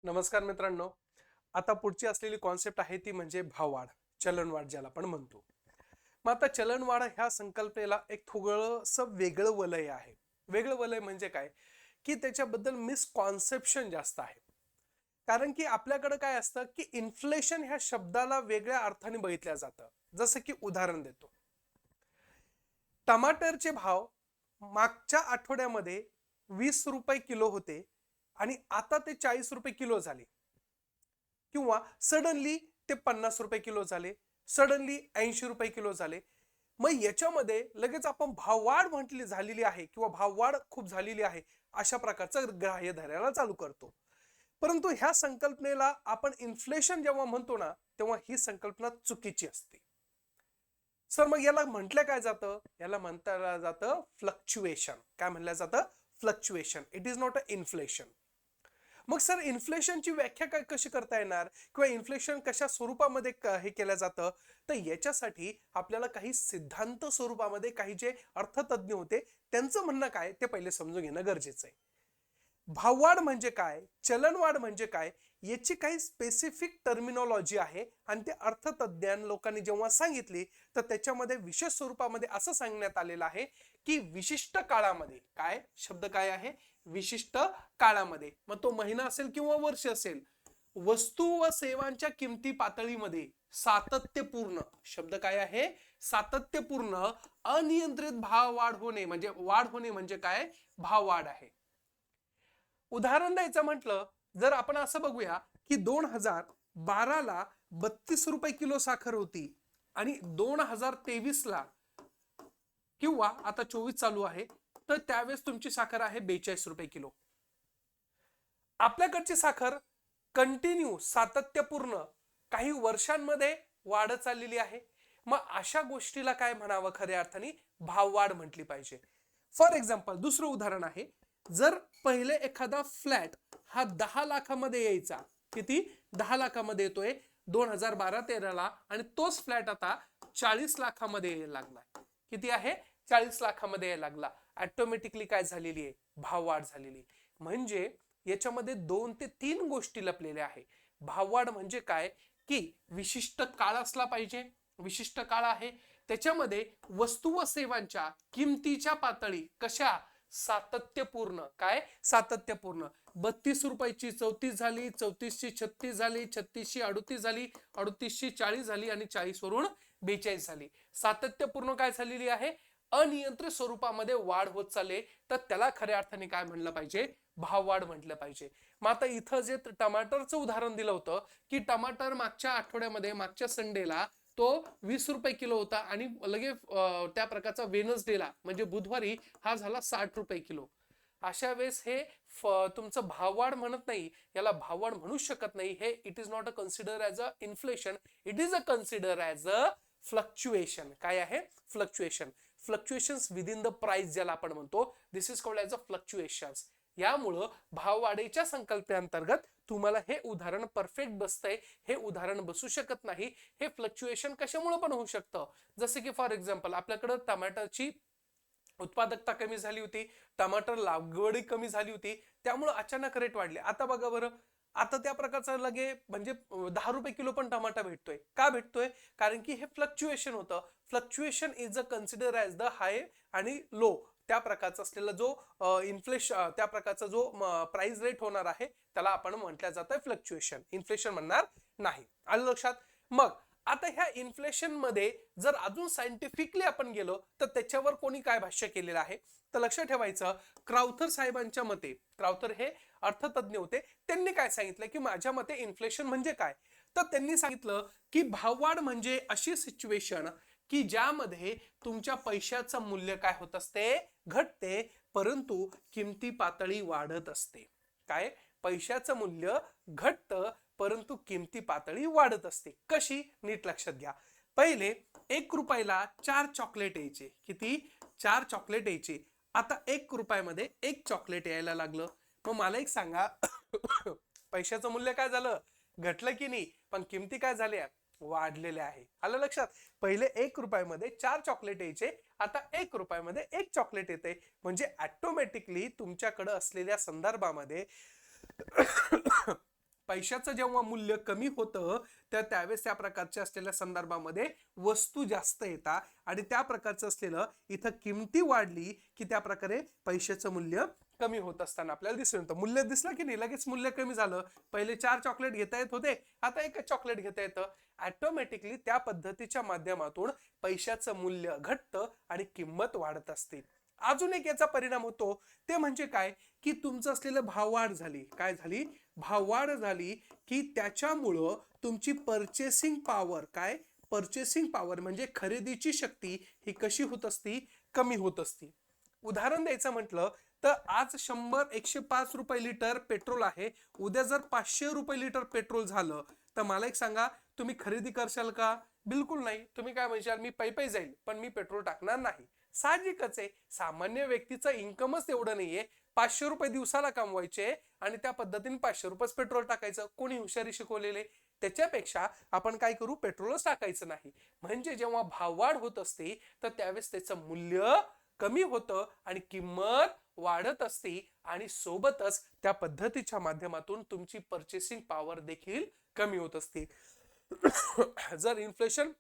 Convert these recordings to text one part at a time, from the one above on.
नमस्कार मित्रांनो. आता पुढची असलेली कॉन्सेप्ट आहे ती म्हणजे भाववाढ, चलनवाढ ज्याला आपण म्हणतो. मग आता चलनवाढ ह्या संकल्पनेला एक थोडंसं वेगळं वलय आहे. वेगळं वलय म्हणजे काय, की त्याच्याबद्दल मिसकॉन्सेप्शन जास्त आहे. कारण की आपल्याकडे काय असतं, की इन्फ्लेशन ह्या शब्दाला वेगळ्या अर्थाने बघितलं जातं. जसं की उदाहरण देतो. टमाटरचे भाव मागच्या आठवड्यामध्ये 20 रुपये किलो होते आणि आता ते 40 रुपये किलो झाले. किंवा सडनली ते 50 रुपये किलो झाले, सडनली 80 रुपये किलो झाले. मग याच्यामध्ये लगेच आपण भाववाढ म्हटली झालेली आहे किंवा भाववाढ खूप झालेली आहे अशा प्रकारचं ग्राह्य धरायला चालू करतो. परंतु ह्या संकल्पनेला आपण इन्फ्लेशन जेव्हा म्हणतो ना, तेव्हा ही संकल्पना चुकीची असते. सर मग याला म्हटलं काय जातं, याला म्हणता जातं फ्लक्च्युएशन. काय म्हणलं जातं? Fluctuation. It is not a inflation. मग सर इन्फ्लेशनची व्याख्या काय कशी करता येणार किंवा इन्फ्लेशन कशा स्वरूपामध्ये हे केलं जातं, तर याच्यासाठी आपल्याला काही सिद्धांत स्वरूपामध्ये काही जे अर्थतज्ञ होते त्यांचं म्हणणं काय ते पहिले समजून घेणं गरजेचं आहे. भाववाढ म्हणजे काय, चलनवाढ म्हणजे काय, याची काही स्पेसिफिक टर्मिनॉलॉजी आहे आणि ते अर्थतज्ञ लोकांनी जेव्हा सांगितली तर त्याच्यामध्ये विशेष स्वरूपामध्ये असं सांगण्यात आलेलं आहे की विशिष्ट काळामध्ये, काय शब्द काय आहे, विशिष्ट काळामध्ये, मग तो महिना असेल किंवा वर्ष असेल, वस्तू व सेवांच्या किमती पातळीमध्ये सातत्यपूर्ण, शब्द काय आहे, सातत्यपूर्ण अनियंत्रित भाव वाढ होणे म्हणजे काय, भाववाढ आहे. उदाहरण द्यायचं म्हटलं जर आपण असं बघूया की 2012ला 32 रुपये किलो साखर होती आणि 2023ला किंवा आता 24 चालू आहे तर त्यावेळेस तुमची साखर आहे 42 रुपये किलो. आपल्याकडची साखर कंटिन्यू सातत्यपूर्ण काही वर्षांमध्ये वाढत चाललेली आहे. मग अशा गोष्टीला काय म्हणावं, खऱ्या अर्थाने भाववाढ म्हटली पाहिजे. फॉर एक्झाम्पल दुसरं उदाहरण आहे, जर पहिले एखादा फ्लॅट हा 10 लाखामध्ये यायचा, किती, 10 लाखामध्ये येतोय 2012-13ला, आणि तोच फ्लॅट आता 40 लाखामध्ये यायला लागला. किती आहे, 40 लाखामध्ये यायला लागला. ऑटोमॅटिकली काय झालेली आहे, भाववाढ झालेली. म्हणजे याच्यामध्ये 2 ते 3 गोष्टी लपलेल्या आहे. भाववाढ म्हणजे काय, की विशिष्ट काळ असला पाहिजे, विशिष्ट काळ आहे, त्याच्यामध्ये वस्तू व सेवांच्या किमतीच्या पातळी कशा, सातत्यपूर्ण, काय सातत्यपूर्ण. 32 रुपयाची 34 झाली, 34ची 36 झाली, 36ची 38 झाली, 38ची 40 झाली आणि 40 वरून 42 झाली. सातत्यपूर्ण काय झालेली आहे, अनियंत्रित स्वरूपामध्ये वाढ होत चालले, तर त्याला खऱ्या अर्थाने काय म्हणलं पाहिजे, भाववाढ म्हटलं पाहिजे. मग आता इथं जे टमाटरचं उदाहरण दिलं होतं की टमाटर मागच्या आठवड्यामध्ये, मागच्या संडेला तो 20 रुपये किलो होता आणि लगेच त्या प्रकारचा वेनसडेला म्हणजे बुधवारी हा झाला 60 रुपये किलो. अशा वेळेस हे तुमचं भाववाढ म्हणत नाही, याला भाववाढ म्हणू शकत नाही. हे it is not a consider as a inflation, it is a consider as a fluctuation. काय आहे, fluctuation. Fluctuations within the price ज्याला आपण म्हणतो, this is called as a fluctuations. यामुळं भाववाढीच्या संकल्पनेअंतर्गत तुम्हाला हे उदाहरण परफेक्ट बसतंय, हे उदाहरण बसू शकत नाही. हे फ्लक्च्युएशन कशामुळे पण होऊ शकतं, जसे की फॉर एक्झाम्पल आपल्याकडे टमाटरची उत्पादकता कमी झाली होती, टमाटर लागवडी कमी झाली होती, त्यामुळे अचानक रेट वाढले. आता बघा बरं, आता त्या प्रकारचा लगे म्हणजे 10 रुपये किलो पण टमाटा भेटतोय. का भेटतोय, कारण की हे फ्लक्च्युएशन होतं. Fluctuation is a consider as the high आणि लो, त्या प्रकारचा असलेला जो इन्फ्लेशन, त्या प्रकारचा जो प्राइस रेट होणार आहे त्याला आपण म्हटलं जातं फ्लक्च्युएशन. इन्फ्लेशन म्हणणार नाही. आलं लक्षात. मग आता ह्या इन्फ्लेशन मध्ये जर अजून सायंटिफिकली आपण गेलो तर त्याच्यावर कोणी काय भाष्य केलेलं आहे, तर लक्षात ठेवायचं, क्राउथर साहेबांच्या मते, क्राउथर हे अर्थतज्ञ होते, त्यांनी काय सांगितलं की माझ्या मते इन्फ्लेशन म्हणजे काय, तर त्यांनी सांगितलं की भाववाढ म्हणजे अशी सिच्युएशन की ज्यामध्ये तुमच्या पैशाचं मूल्य काय होत असते, घटते, परंतु किमती पातळी वाढत असते. काय, पैशाचं मूल्य घटतं परंतु किमती पातळी वाढत असते. कशी, नीट लक्षात घ्या. पहिले 1 रुपयाला 4 चॉकलेट यायचे, किती, 4 चॉकलेट यायचे. आता 1 रुपयामध्ये 1 चॉकलेट यायला लागलं. मग मला एक सांगा पैशाचं मूल्य काय झालं, घटलं की नाही, पण किमती काय झाल्या, वाढलेल्या आहे. आलं लक्षात. पहिले 1 रुपयामध्ये 4 चॉकलेट यायचे, आता 1 रुपयामध्ये 1 चॉकलेट येते. म्हणजे ऑटोमॅटिकली तुमच्याकडे असलेल्या संदर्भामध्ये पैशाचं जेव्हा मूल्य कमी होतं तर त्यावेळेस त्या प्रकारच्या असलेल्या संदर्भामध्ये वस्तू जास्त येतात आणि त्या प्रकारचं असलेलं इथं किमती वाढली की त्या प्रकारे पैशाचं मूल्य कमी होत असताना आपल्याला दिसून येतं. मूल्य दिसलं की नाही लगेच मूल्य कमी झालं. पहिले 4 चॉकलेट घेता येत होते, आता एकच चॉकलेट घेता येतं. ऑटोमॅटिकली त्या पद्धतीच्या माध्यमातून पैशाचं मूल्य घटतं आणि किंमत वाढत असते. अजून एक याचा परिणाम होतो ते म्हणजे काय की तुमचं असलेलं भाववाढ झाली. काय झाली? भाववाढ झाली की त्याच्यामुळं तुमची परचेसिंग पॉवर, काय परचेसिंग पॉवर म्हणजे खरेदीची शक्ती ही कशी होत असती? कमी होत असती. उदाहरण द्यायचं म्हटलं तर आज 100-105 रुपये लिटर पेट्रोल आहे. उद्या जर 500 रुपये लिटर पेट्रोल झालं तर मला एक सांगा, तुम्ही खरेदी करशाल का? बिलकुल नाही. तुम्ही काय म्हणशाल, मी पै जाईल पण मी पेट्रोल टाकणार नाही. साहजिकच आहे, सामान्य व्यक्तीचं इन्कमच एवढं नाहीये. 500 रुपये दिवसाला कमवायचे आणि त्या पद्धतीने 500 रुपये पेट्रोल टाकायचं. कोणी हुशारी शिकवलेले? त्याच्यापेक्षा आपण काय करू, पेट्रोलच टाकायचं नाही. म्हणजे जेव्हा भाववाढ होत असते तर त्यावेळेस त्याचं मूल्य कमी होतं आणि किंमत वाढत असते आणि सोबतच त्या पद्धतीच्या माध्यमातून तुमची परचेसिंग पॉवर देखील कमी होत असते. जर इन्फ्लेशन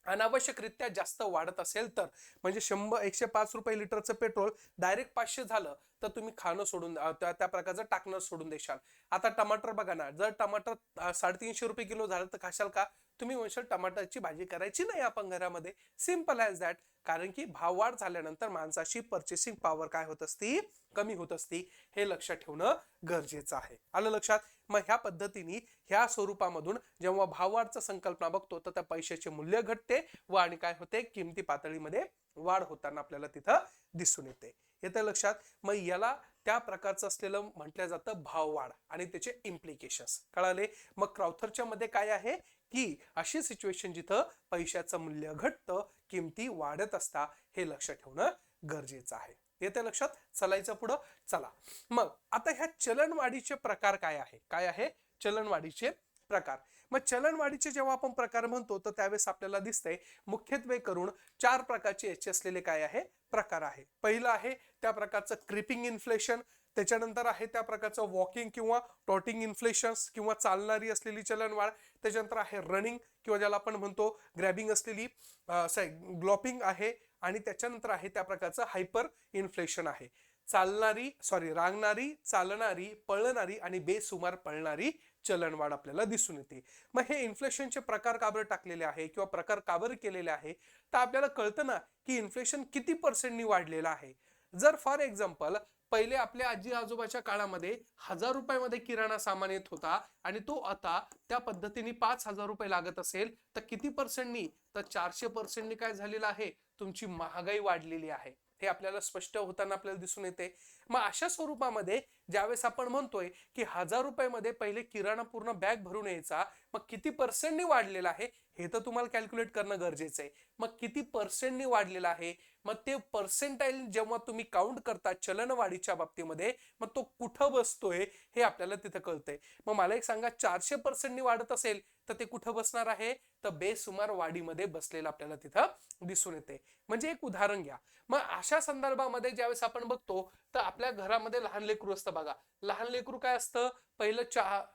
अनावश्यकरित्या जास्त वाढत असेल तर म्हणजे 100-105 रुपये लिटरचं पेट्रोल डायरेक्ट 500 झालं तर तुम्ही खाणं सोडून त्या प्रकारचं टाकणं सोडून देशाल. आता टमाटर बघा ना, जर टमाटर 350 रुपये किलो झालं तर खाशाल का? तुम्ही म्हणशाल टमाटरची भाजी करायची नाही आपण घरामध्ये. Simple as that. कारण की भाववाढ झाल्यानंतर माणसाची परचेसिंग पॉवर काय होत असती? कमी होत असती. हे लक्षात ठेवणं गरजेचं आहे. आलं लक्षात? मग ह्या पद्धतीने ह्या स्वरूपामधून जेव्हा भाववाढचा संकल्पना बघतो तर त्या पैशाचे मूल्य घटते व आणि काय होते, किमती पातळीमध्ये वाढ होताना आपल्याला तिथं दिसून येते. येतं लक्षात? मग याला त्या प्रकारचं असलेलं म्हटलं जातं भाववाढ आणि त्याचे इम्प्लिकेशन्स. कळाले? मग क्रॉथरच्या मध्ये काय आहे की अशी सिच्युएशन जिथं पैशाचं मूल्य घटतं, किमती वाढत असतात, हे लक्षात ठेवणं गरजेचं आहे. येते लक्षात? चलायचं पुढं. चला मग आता ह्या चलनवाढीचे प्रकार काय आहे? काय आहे? चलनवाढीचे प्रकार. मग चलनवाढीचे जेव्हा आपण प्रकार म्हणतो तर त्यावेळेस आपल्याला दिसतंय मुख्यत्वे करून 4 प्रकारचे याचे असलेले काय आहे? प्रकार आहे. पहिलं आहे त्या प्रकारचं क्रिपिंग इन्फ्लेशन. त्याच्यानंतर आहे त्या प्रकारचं वॉकिंग किंवा टॉटिंग इन्फ्लेशन्स किंवा चालणारी असलेली चलनवाढ. त्याच्यानंतर आहे रनिंग किंवा ज्याला आपण म्हणतो ग्रॅबिंग असलेली ग्लॉपिंग आहे. आणि त्याच्यानंतर आहे त्या प्रकारचं हायपर इन्फ्लेशन आहे. रांगणारी, चालणारी, पळणारी आणि बेसुमार पळणारी चलनवाढ आपल्याला दिसून येते. मग हे इन्फ्लेशनचे प्रकार का बरं टाकलेले आहे किंवा प्रकार का बरं केलेले आहे तर आपल्याला कळतं ना की इन्फ्लेशन किती पर्सेंटनी वाढलेलं आहे. जर फॉर एक्झाम्पल पहिले आपल्या आजी आजोबाच्या काळामध्ये 1000 रुपयामध्ये किराणा सामान येत होता आणि तो आता त्या पद्धतीने 5000 रुपये लागत असेल तर किती पर्सेंटनी? तर 400% काय झालेलं आहे? तुमची महागाई वाढलेली आहे. हे आपल्याला स्पष्ट होताना आपल्याला दिसून येते. मग अशा स्वरूपामध्ये ज्यावेळेस आपण म्हणतोय की 1000 रुपयामध्ये पहिले किराणा पूर्ण बॅग भरून यायचा, मग किती पर्सेंटनी वाढलेला आहे हे तर तुम्हाला कॅल्क्युलेट करणं गरजेचं आहे. मग किती पर्सेंटनी वाढलेला आहे, मग ते पर्सेंटाईल जेव्हा तुम्ही काउंट करता चलनवाढीच्या बाबतीमध्ये मग तो कुठं बसतोय हे आपल्याला तिथं कळतंय. मग मला एक सांगा, 400%नी वाढत असेल तर ते कुठं बसणार आहे? तर बेसुमार वाढीमध्ये बसलेलं आपल्याला तिथं दिसून येते. म्हणजे एक उदाहरण घ्या. मग अशा संदर्भामध्ये ज्यावेळेस आपण बघतो तर आपल्या घरामध्ये लहान लेकरू असतं बघा. लहान लेकरू काय असतं? पहिलं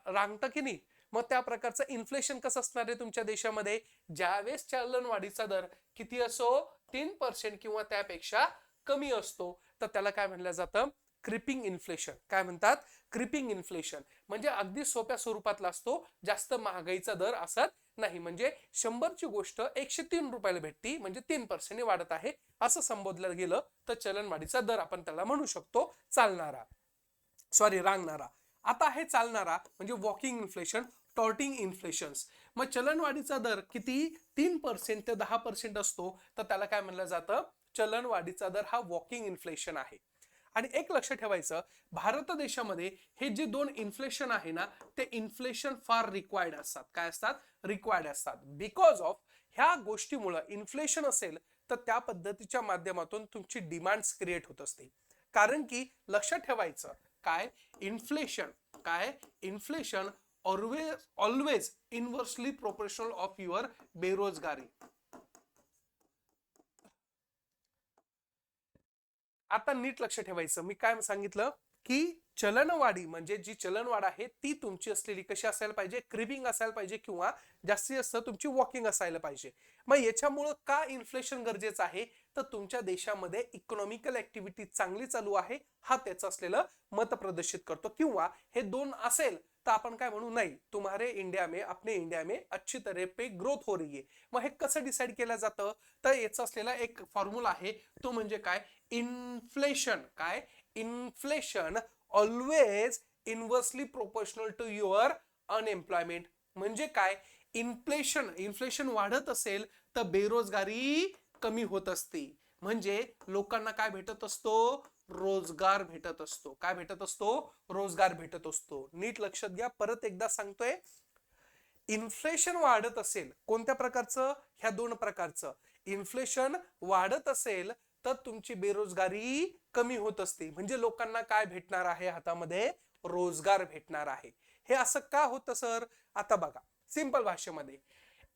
रांगतं की नाही. मग त्या प्रकारचं इन्फ्लेशन कसं असणार आहे तुमच्या देशामध्ये? ज्यावेळेस चलनवाढीचा दर किती असो, 3% किंवा त्यापेक्षा कमी असतो तर त्याला काय म्हणलं जातं? Creeping inflation. काय म्हणतात? Creeping inflation. म्हणजे अगदी सोप्या स्वरूपातला असतो, जास्त महागाईचा दर असत नाही. म्हणजे 100ची गोष्ट 103 रुपयाला भेटती म्हणजे 3% वाढत आहे असं संबोधलं गेलं तर चलनवाढीचा दर आपण त्याला म्हणू शकतो रांगणारा. आता आहे चालणारा म्हणजे वॉकिंग इन्फ्लेशन, टॉर्टिंग इन्फ्लेशन्स. मग चलनवाढीचा दर किती? 3% ते 10% असतो तर त्याला काय म्हणलं जातं? चलनवाढीचा दर हा वॉकिंग इन्फ्लेशन आहे. आणि एक लक्ष ठेवायचं, भारत देशामध्ये हे जे 2 इन्फ्लेशन आहे ना ते इन्फ्लेशन फार रिक्वायर्ड असतात. काय असतात? रिक्वायर्ड असतात. बिकॉज ऑफ ह्या गोष्टीमुळे इन्फ्लेशन असेल तर त्या पद्धतीच्या माध्यमातून तुमची डिमांड्स क्रिएट होत असते. कारण की लक्षात ठेवायचं काय inflation always inversely proportional of your बेरोजगारी. आता नीट लक्ष ठेवायचं, मी काय सांगितलं की चलनवाढी म्हणजे जी चलनवाढ आहे ती तुमची असलेली कशी असायला पाहिजे, क्रिपिंग असायला पाहिजे किंवा जास्तीत जास्त तुमची वॉकिंग असायला पाहिजे. मग याच्यामुळं का इन्फ्लेशन गरजेचं आहे, तर तुमच्या देशामध्ये इकॉनॉमिकल ऍक्टिव्हिटी चांगली चालू आहे हा त्याचं असलेलं मत प्रदर्शित करतो. किंवा हे दोन असेल तर आपण काय म्हणू, नाही तुम्हारे इंडिया में, अपने इंडिया में अच्छी तरह पे ग्रोथ हो रही है. मग हे कसं डिसाईड केलं जातं, तर याचं असलेला एक फॉर्म्युला आहे तो म्हणजे काय, इन्फ्लेशन. काय, inflation always inversely proportional to your unemployment. म्हणजे काय, इन्फ्लेशन वाढत असेल तर बेरोजगारी कमी होत असते. म्हणजे लोकांना काय भेटत असतो, रोजगार भेटत असतो. काय भेटत असतो, रोजगार भेटत असतो. नीट लक्षात घ्या, परत एकदा सांगतोय, इन्फ्लेशन वाढत असेल कोणत्या प्रकारचं, ह्या दोन प्रकारचं. इन्फ्लेशन वाढत असेल तर तुमची बेरोजगारी कमी होत असते. म्हणजे लोकांना काय भेटणार आहे, हातामध्ये रोजगार भेटणार आहे. हे असं का होतं सर, आता बघा सिंपल भाषेमध्ये,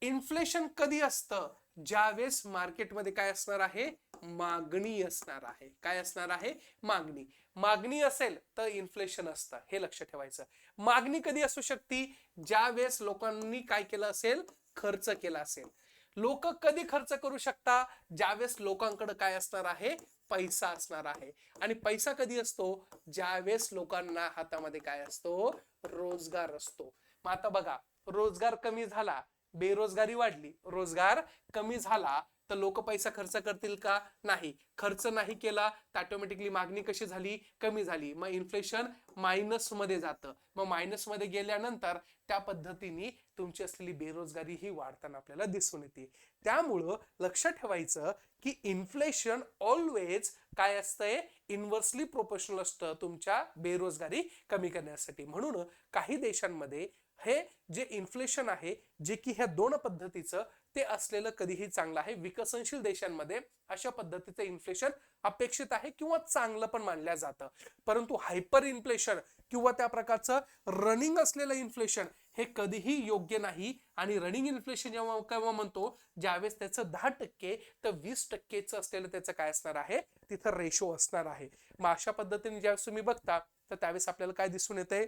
इन्फ्लेशन कधी असतं, ज्यावेळेस मार्केटमध्ये काय असणार आहे, मागणी असणार आहे. काय असणार आहे, मागणी. मागणी असेल तर इन्फ्लेशन असतं, हे लक्ष ठेवायचं. मागणी कधी असू शकते, ज्यावेळेस लोकांनी काय केलं असेल, खर्च केला असेल. लोक कधी खर्च करू शकता, ज्यावेळेस लोकांकडे काय असणार आहे, पैसा असणार आहे. आणि पैसा कधी असतो, ज्यावेळेस लोकांना हातामध्ये काय असतो, रोजगार असतो. मग आता बघा, रोजगार कमी झाला, बेरोजगारी वाढली. रोजगार कमी झाला तर लोक पैसा खर्च करतील का, नाही. खर्च नाही केला तर ऑटोमॅटिकली मागणी कशी झाली, कमी झाली. मग इन्फ्लेशन मायनस मध्ये जातं. मग मायनस मध्ये गेल्यानंतर त्या पद्धतीने तुमची असलेली बेरोजगारी ही वाढताना आपल्याला दिसून येते. त्यामुळं लक्षात ठेवायचं की इन्फ्लेशन ऑलवेज काय असतंय, इन्व्हर्सली प्रोपोर्शनल असतं तुमच्या बेरोजगारी कमी करण्यासाठी. म्हणून काही देशांमध्ये हे जे इन्फ्लेशन आहे, जे की ह्या दोन पद्धतीचं ते असलेलं कधीही चांगलं आहे. विकसनशील देशांमध्ये अशा पद्धतीचं इन्फ्लेशन अपेक्षित आहे किंवा चांगलं पण मानलं जातं. परंतु हायपर इन्फ्लेशन किंवा त्या प्रकारचं रनिंग असलेलं इन्फ्लेशन हे कधीही योग्य नाही. आणि रनिंग इन्फ्लेशन जेव्हा केव्हा म्हणतो, ज्यावेळेस त्याचं 10% तर 20%चं असलेलं त्याचं काय असणार आहे, तिथं रेशो असणार आहे. मग अशा पद्धतीने ज्यावेळेस तुम्ही बघता तर त्यावेळेस आपल्याला काय दिसून येतंय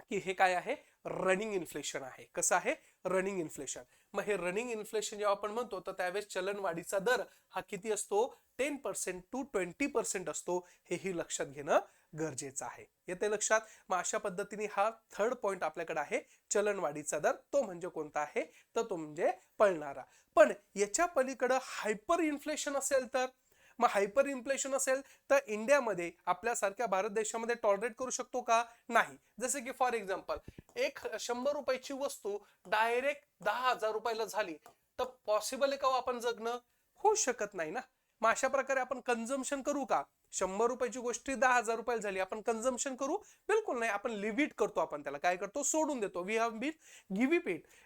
की हे काय आहे, रनिंग इन्फ्लेशन आहे. कसं आहे, रनिंग इन्फ्लेशन. मग हे रनिंग इन्फ्लेशन जेव्हा आपण म्हणतो तर त्यावेळेस चलनवाढीचा दर हा किती असतो, 10% to 20% असतो. हेही लक्षात घेणं गरजेचं आहे. येते लक्षात. मग अशा पद्धतीने हा थर्ड पॉइंट आपल्याकडे आहे, चलनवाढीचा दर. तो म्हणजे कोणता आहे, तर तो म्हणजे पळणारा. पण याच्या पलीकडे हायपर इन्फ्लेशन असेल तर, मग हायपर इन्फ्लेशन असेल तर इंडियामध्ये आपल्यासारख्या भारत देशामध्ये टॉलरेट करू शकतो का, नाही. जसे की फॉर एक्झाम्पल, एक 100 रुपयाची वस्तू डायरेक्ट 10,000 रुपयाला झाली तर पॉसिबल आहे का आपण जगणं, होऊ शकत नाही ना. मग अशा प्रकारे आपण कन्झम्पशन करू का, 100 रुपयाची गोष्टी 10,000 रुपयाला झाली, आपण कन्झम्पशन करू, बिलकुल नाही. आपण लिव्ह इट करतो, आपण त्याला काय करतो, सोडून देतो. We have been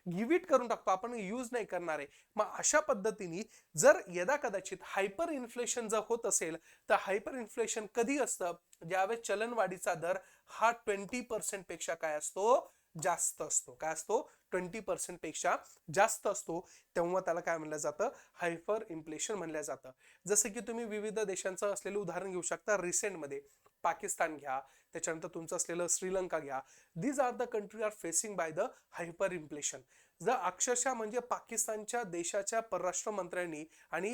give it करून टाकतो, आपण यूज नाही करणार आहे. मग अशा पद्धतीने जर यदा कदाचित हायपर इन्फ्लेशन जर होत असेल तर हायपर इन्फ्लेशन कधी असतं, ज्यावेळेस चलनवाढीचा दर हा 20% पेक्षा काय असतो, जास्त असतो. काय असतो, 20% पेक्षा जास्त असतो. तेव्हा त्याला काय म्हणलं जातं, हायपर इन्फ्लेशन म्हणलं जातं. जसं की तुम्ही विविध देशांचं असलेलं उदाहरण घेऊ शकता. रिसेंटमध्ये पाकिस्तान घ्या, त्याच्यानंतर तुमचं असलेलं श्रीलंका घ्या. These are the country are facing by the hyper inflation. जर अक्षरशः म्हणजे पाकिस्तानच्या देशाच्या परराष्ट्र मंत्र्यांनी आणि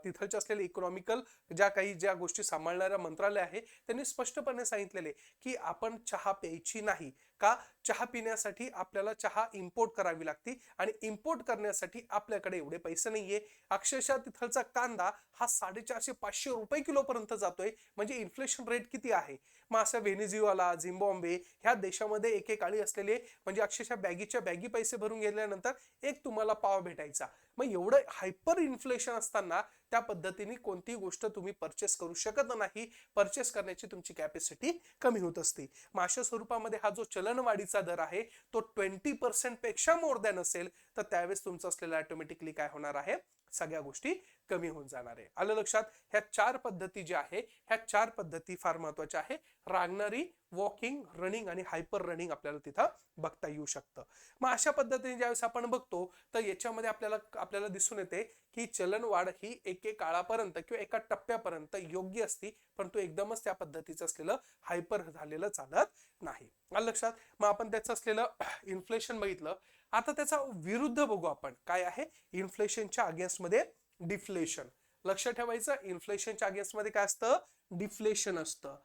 तिथलच्या असलेले इकॉनॉमिकल ज्या गोष्टी सांभाळणाऱ्या मंत्रालय आहे त्यांनी स्पष्टपणे सांगितलेले की आपण चहा प्यायची नाही. का, चहा पिण्यासाठी आपल्याला चहा इम्पोर्ट करावी लागते आणि इम्पोर्ट करण्यासाठी आपल्याकडे एवढे पैसे नाहीये. अक्षरशः तिथलचा कांदा हा 450-500 रुपये किलो पर्यंत जातोय. म्हणजे इन्फ्लेशन रेट किती आहे. मग अशा व्हेनेझुएला, झिम्बाब्वे ह्या देशामध्ये एकेकाळी असलेले म्हणजे अक्षरशः बॅगीच्या बॅगी पैसे भरून गेल्यानंतर एक तुम्हाला पाव भेटायचा. मग एवढं हायपर इन्फ्लेशन असताना त्या पद्धतीने कोणतीही गोष्ट तुम्ही परचेस करू शकत नाही. परचेस करण्याची तुमची कॅपॅसिटी कमी होत असते. मग अशा स्वरूपामध्ये हा जो चलनवाढीचा दर आहे तो 20% पेक्षा मोर दॅन असेल तर त्यावेळेस तुमचं असलेलं ऑटोमॅटिकली काय होणार आहे, सगळ्या गोष्टी कमी होऊन जाणार आहे. आलं लक्षात? ह्या 4 पद्धती ज्या आहे, ह्या 4 पद्धती फार महत्वाच्या आहे. रांगणारी, वॉकिंग, रनिंग आणि हायपर रनिंग आपल्याला तिथं बघता येऊ शकतं. मग अशा पद्धतीने ज्यावेळेस आपण बघतो तर याच्यामध्ये आपल्याला दिसून येते की चलनवाढ ही एक काळापर्यंत किंवा एका टप्प्यापर्यंत योग्य असती, परंतु एकदमच त्या पद्धतीचं असलेलं हायपर झालेलं चालत नाही. आलं लक्षात? मग आपण त्याचं असलेलं इन्फ्लेशन बघितलं. आता त्याचा विरुद्ध बघू आपण. काय आहे? इन्फ्लेशनच्या अगेन्स्ट मध्ये डिफ्लेशन. लक्ष ठेवायचं, इन्फ्लेशनच्या अगेन्स्ट मध्ये काय असतं? डिफ्लेशन असतं.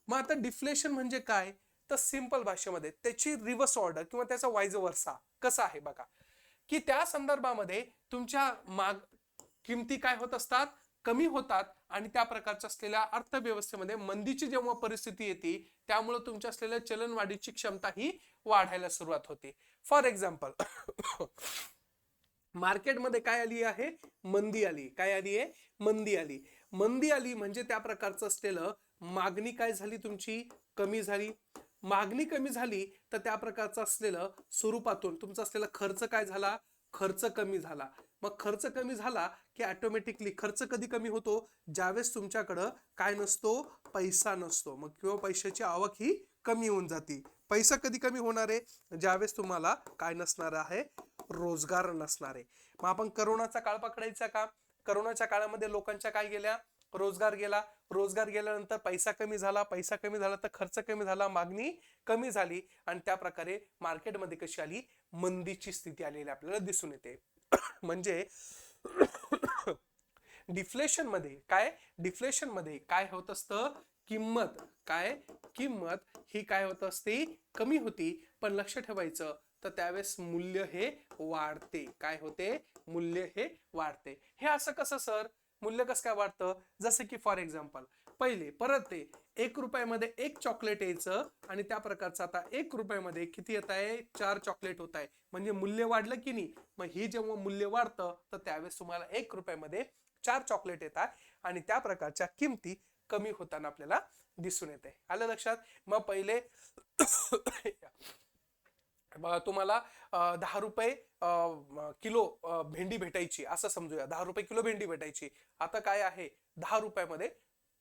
मग आता डिफ्लेशन म्हणजे काय? तर सिंपल भाषेमध्ये त्याची रिव्हर्स ऑर्डर किंवा त्याचा वाईज वर्सा कसा आहे बघा, की त्या संदर्भामध्ये तुमच्या किमती काय होत असतात? कमी होतात आणि त्या प्रकारच्या असलेल्या अर्थव्यवस्थेमध्ये मंदीची जेव्हा परिस्थिती येते त्यामुळे तुमच्या असलेल्या चलनवाढीची क्षमता ही वाढायला सुरुवात होते. फॉर एक्झाम्पल मार्केटमध्ये काय आली आहे? मंदी आली. काय आली आहे? मंदी आली. मंदी आली म्हणजे त्या प्रकारचं असलेलं मागणी काय झाली? तुमची कमी झाली. मागणी कमी झाली तर त्या प्रकारचं असलेलं स्वरूपातून तुमचा असलेला खर्च काय झाला? खर्च कमी झाला. मग खर्च कमी झाला की ऑटोमॅटिकली खर्च कधी कमी होतो? ज्यावेळेस तुमच्याकडं काय नसतो? पैसा नसतो. मग किंवा पैशाची आवक ही कमी होऊन जाते. पैसा कधी कमी होणार आहे? ज्यावेळेस तुम्हाला काय नसणार आहे? रोजगार नसणार आहे. मग आपण करोनाचा काळ पकडायचा का? करोनाच्या काळामध्ये लोकांच्या काय गेल्या? रोजगार गेला. रोजगार गेल्यानंतर पैसा कमी झाला. पैसा कमी झाला तर खर्च कमी झाला, मागणी कमी झाली आणि त्या प्रकारे मार्केटमध्ये कशी आली? मंदीची स्थिती आलेली आपल्याला दिसून येते. म्हणजे डिफ्लेशन मध्ये काय होत असतं? किंमत ही काय होत असते? कमी होती. पण लक्ष ठेवायचं तर त्यावेळेस मूल्य हे वाढते. काय होते? मूल्य हे वाढते. हे असं कसं सर? मूल्य कसं काय वाढतं? जसं की फॉर एक्झाम्पल पहिले परत ते 1 रुपयामध्ये 1 चॉकलेट यायचं आणि त्या प्रकारचं आता 1 रुपयामध्ये किती येत आहे? 4 चॉकलेट होत आहे. म्हणजे मूल्य वाढलं की नाही? मग हे जेव्हा मूल्य वाढतं तर त्यावेळेस तुम्हाला 1 रुपयामध्ये 4 चॉकलेट येतात आणि त्या प्रकारच्या किमती कमी होताना आपल्याला दिसून येते. आलं लक्षात? मग पहिले तुम्हाला 10 रुपये किलो भेंडी भेटायची असं समजूया. 10 रुपये किलो भेंडी भेटायची. आता काय आहे? 10 रुपयामध्ये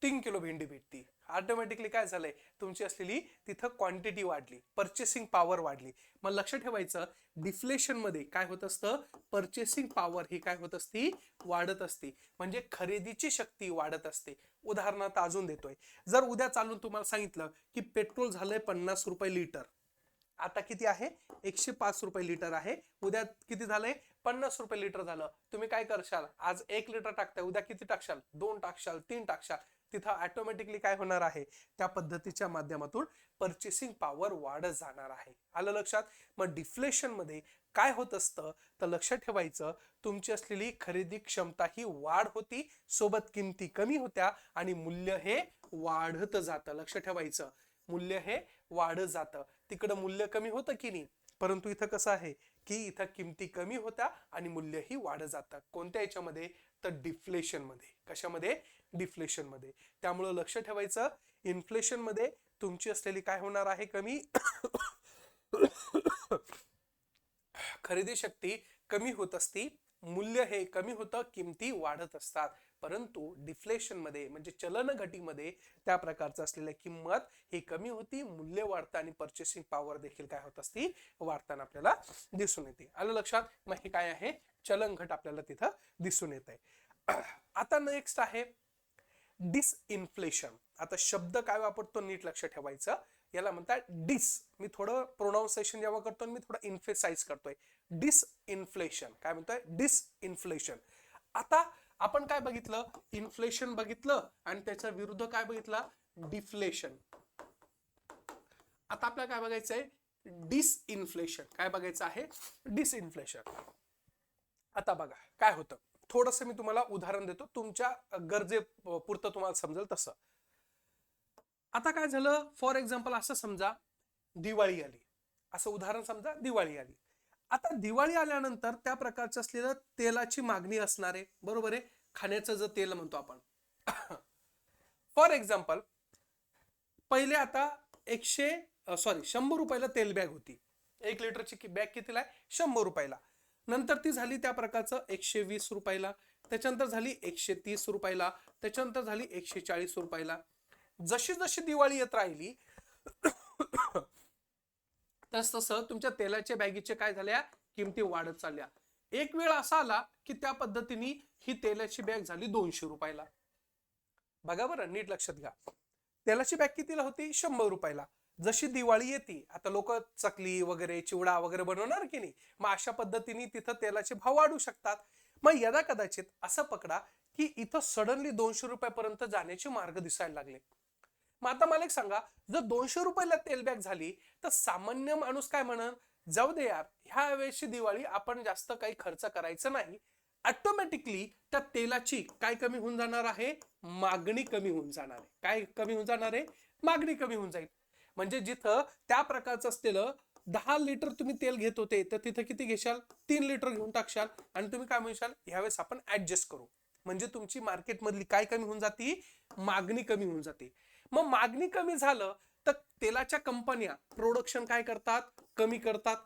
3 किलो भेंडी भेटती. ऑटोमॅटिकली काय झालंय? तुमची असलेली तिथं क्वांटिटी वाढली, परचेसिंग पॉवर वाढली. मग लक्ष ठेवायचं डिफ्लेशन मध्ये काय होत असतं? परचेसिंग पॉवर ही काय होत असती? वाढत असते. म्हणजे खरेदीची शक्ती वाढत असते. उदाहरणार्थ अजून देतोय, जर उद्या चालून तुम्हाला सांगितलं की पेट्रोल झालंय 50 रुपये लिटर, आता किती आहे? 105 रुपये लिटर आहे. उद्या किती झालंय? 50 रुपये लिटर झालं. तुम्ही काय करशाल? आज 1 लिटर टाकताय, उद्या किती टाकशाल? 2 टाकशाल, 3 टाकशाल. तिथं ऑटोमॅटिकली काय होणार आहे? त्या पद्धतीच्या माध्यमातून परचेसिंग पॉवर वाढत जाणार आहे. आलं लक्षात? मग डिफ्लेशन मध्ये काय होत असतं? तर लक्ष ठेवायचं, तुमची असलेली खरेदी क्षमता ही वाढ होती, सोबत किमती कमी होत्या आणि मूल्य हे वाढत जातं. लक्ष ठेवायचं, मूल्य हे वाढत जातं. तिकडं मूल्य कमी होतं की नाही? परंतु इथं कसं आहे की इथं किमती कमी होत्या आणि मूल्यही वाढत जातं. कोणत्या याच्यामध्ये? तर डिफ्लेशन मध्ये. कशामध्ये? डिफ्लेशन मध्ये. त्यामुळे लक्ष ठेवायचं, इन्फ्लेशन मध्ये तुमची असलेली काय होणार आहे? कमी खरेदी शक्ती कमी होत असती, मूल्य हे कमी होतं, किमती वाढत असतात. परंतु डिफ्लेशन मध्ये म्हणजे चलन घटीमध्ये त्या प्रकारचं असलेल्या किंमत ही कमी होती, मूल्य वाढतं आणि परचेसिंग पॉवर देखील काय होत असती? वाढताना आपल्याला दिसून येते. आलं लक्षात? मग हे काय आहे? चलन घट आपल्याला तिथं दिसून येत आहे. आता नेक्स्ट आहे डिसइन्फ्लेशन. आता शब्द काय वापरतो नीट लक्ष ठेवायचं. याला म्हणतात डिस. मी थोडं प्रोनाउन्सिएशन जेव्हा करतो मी थोडं इन्फेसाइज करतोय. डिसइन्फ्लेशन. काय म्हणतोय? डिसइन्फ्लेशन. आता आपण काय बघितलं? इन्फ्लेशन बघितलं आणि त्याच्या विरुद्ध काय बघितलं? डिफ्लेशन. आता आपल्याला काय बघायचंय? डिसइन्फ्लेशन. काय बघायचं आहे? डिसइन्फ्लेशन. आता बघा काय होतं, थोडंसं मी तुम्हाला उदाहरण देतो, तुमच्या गरजे पुरतं तुम्हाला समजेल तसं. आता काय झालं? फॉर एक्झाम्पल असं समजा दिवाळी आली, असं उदाहरण समजा दिवाळी आली. आता दिवाळी आल्यानंतर त्या प्रकारचं असलेलं तेलाची मागणी असणार आहे, बरोबर आहे? खाण्याचं जे तेल म्हणतो आपण. फॉर एक्झाम्पल पहिले आता 100 रुपयाला तेल बॅग होती. 1 लिटरची बॅग कितीला आहे? 100 रुपयाला. नंतर ती झाली त्या प्रकारचं 120 रुपयाला, त्याच्यानंतर झाली 130 रुपयाला, त्याच्यानंतर झाली 140 रुपयाला. जशी जशी दिवाळी येत राहिली तस तसं तुमच्या तेलाच्या बॅगीचे काय झाल्या किमती वाढत चालल्या. एक वेळ असा आला की त्या पद्धतीने ही तेलाची बॅग झाली 200 रुपयाला. बघा बरं, नीट लक्षात घ्या. तेलाची बॅग कितीला होती? 100 रुपयाला. जशी दिवाळी येते आता लोक चकली वगैरे चिवडा वगैरे बनवणार की नाही, मग अशा पद्धतीने तिथं तेलाचे भाव वाढू शकतात. मग यदा कदाचित असं पकडा की इथं सडनली 200 रुपयापर्यंत जाण्याचे मार्ग दिसायला लागले. मग आता मला एक सांगा, जर 200 रुपयाला तेल बॅग झाली तर सामान्य माणूस काय म्हणन, जाऊ दे यार, ह्या वेळेची दिवाळी आपण जास्त काही खर्च करायचं नाही. ऑटोमॅटिकली त्या तेलाची काय कमी होऊन जाणार आहे? मागणी कमी होऊन जाणार आहे. काय कमी होऊन जाणार आहे? मागणी कमी होऊन जाईल. म्हणजे जिथं त्या प्रकारचं असलेलं 10 लिटर तुम्ही तेल घेत होते तर तिथं किती घेशाल? 3 लिटर घेऊन टाकशाल आणि तुम्ही काय म्हणशाल, ह्यावेळेस आपण ऍडजस्ट करू. म्हणजे तुमची मार्केटमधली काय कमी होऊन जाते? मागणी कमी होऊन जाते. मग मागणी कमी झालं तर तेलाच्या कंपन्या प्रोडक्शन काय करतात? कमी करतात.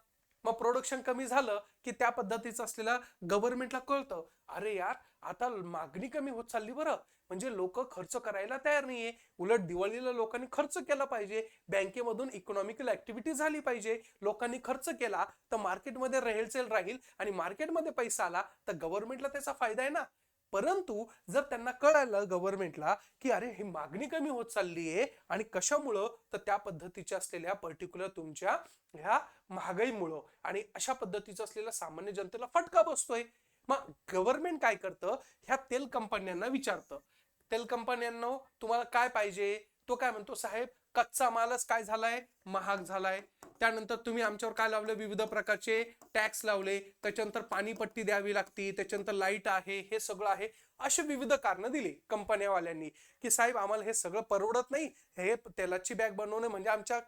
मग प्रोडक्शन कमी झालं की त्या पद्धतीचं असलेलं गव्हर्नमेंटला कळतं, अरे यार आता मागणी कमी होत चालली बरं, म्हणजे लोक खर्च करायला तयार नाहीये. उलट दिवाळीला लोकांनी खर्च केला पाहिजे, बँकेमधून इकॉनॉमिकल ऍक्टिव्हिटी झाली पाहिजे. लोकांनी खर्च केला तर मार्केटमध्ये रेलचेल राहील आणि मार्केटमध्ये पैसा आला तर गव्हर्नमेंटला त्याचा फायदा आहे ना. परंतु जर त्यांना कळालं गव्हर्नमेंटला की अरे ही मागणी कमी होत चालली आहे आणि कशामुळं, तर त्या पद्धतीच्या असलेल्या पर्टिक्युलर तुमच्या ह्या महागाईमुळं आणि अशा पद्धतीचं असलेल्या सामान्य जनतेला फटका बसतोय. मग गव्हर्नमेंट काय करतं, ह्या तेल कंपन्यांना विचारतं, तेल कंपन्यांना तुम्हाला काय पाहिजे? तो काय म्हणतो, साहेब कच्चा मालच काय झालाय? महाग झालाय. त्यानंतर तुम्ही आमच्यावर काय लावले? विविध प्रकारचे टॅक्स लावले. त्याच्यानंतर पाणीपट्टी द्यावी लागती, त्याच्यानंतर लाईट आहे, हे सगळं आहे. असे विविध कारण दिली कंपन्यावाल्यांनी की साहेब आम्हाला हे सगळं परवडत नाही, हे तेलाची बॅग बनवणे म्हणजे आमच्या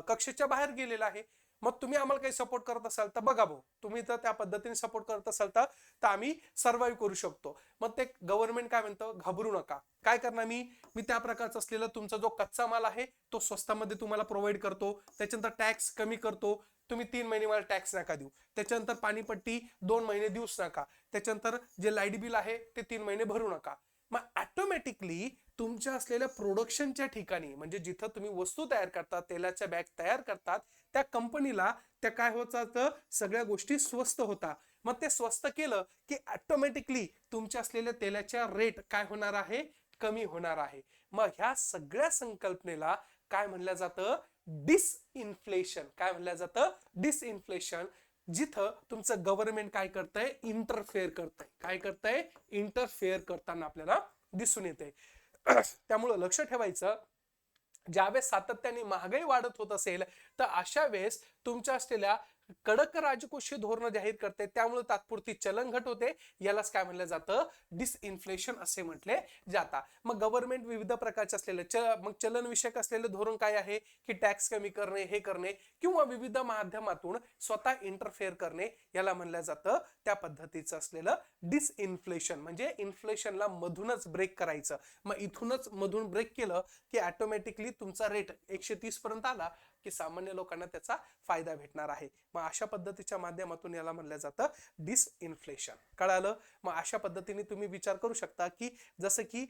कक्षेच्या बाहेर गेलेलं आहे. मग तुम्ही आम्हाला काही सपोर्ट करत असाल तर बघा भाऊ, तुम्ही तर त्या पद्धतीने सपोर्ट करत असाल तर आम्ही सर्व्हाइव्ह करू शकतो. मग ते गव्हर्नमेंट काय म्हणतं, घाबरू नका, काय करणार मी त्या प्रकारचा असलेला तुमचा जो कच्चा माल आहे तो स्वस्तामध्ये तुम्हाला प्रोव्हाइड करतो. त्याच्यानंतर टॅक्स कमी करतो, तुम्ही 3 महिने मला टॅक्स नका देऊ. त्याच्यानंतर पाणीपट्टी 2 महिने देऊच नका. त्याच्यानंतर जे लाईट बिल आहे ते 3 महिने भरू नका. मग ऑटोमॅटिकली तुमच्या असलेल्या प्रोडक्शनच्या ठिकाणी, म्हणजे जिथं तुम्ही वस्तू तयार करतात, तेलाच्या बॅग तयार करतात, त्या कंपनीला त्या काय होत जातं, सगळ्या गोष्टी स्वस्त होता. मग ते स्वस्त केलं की ऑटोमॅटिकली तुमच्या असलेल्या तेलाच्या रेट काय होणार आहे? कमी होणार आहे. मग ह्या सगळ्या संकल्पनेला काय म्हणलं जातं? डिसइन्फ्लेशन. काय म्हणलं जातं? डिसइन्फ्लेशन. जिथं तुमचं गव्हर्नमेंट काय करतंय? इंटरफेअर करतंय. काय करतंय? इंटरफेअर करताना आपल्याला दिसून येते. त्यामुळं लक्ष ठेवायचं, ज्यावेळेस सातत्याने महागाई वाढत होत असेल तर अशा वेळेस तुमच्या असलेल्या कडक राजकोषीय धोरण जाहीर करते, त्यामुळे तात्पुरती चलन घट होते. यालाच काय म्हणलं जातं? डिसइन्फ्लेशन असे म्हटले जातात. मग गव्हर्नमेंट विविध प्रकारचे असलेले मग चलन विषयक असलेले धोरण काय आहे की टॅक्स कमी करणे, हे करणे किंवा विविध माध्यमातून स्वतः इंटरफेअर करणे, याला म्हणलं जातं त्या पद्धतीचं असलेलं डिसइन्फ्लेशन. म्हणजे इन्फ्लेशनला मधूनच ब्रेक करायचं. मग इथूनच मधून ब्रेक केलं की ऑटोमॅटिकली तुमचा रेट 130 पर्यंत आला की सामान्य लोकांना त्याचा फायदा भेटणार आहे. मग अशा पद्धतीच्या माध्यमातून याला म्हणलं जातं डिसइन्फ्लेशन. कळालं? मग अशा पद्धतीने तुम्ही विचार करू शकता की जसं की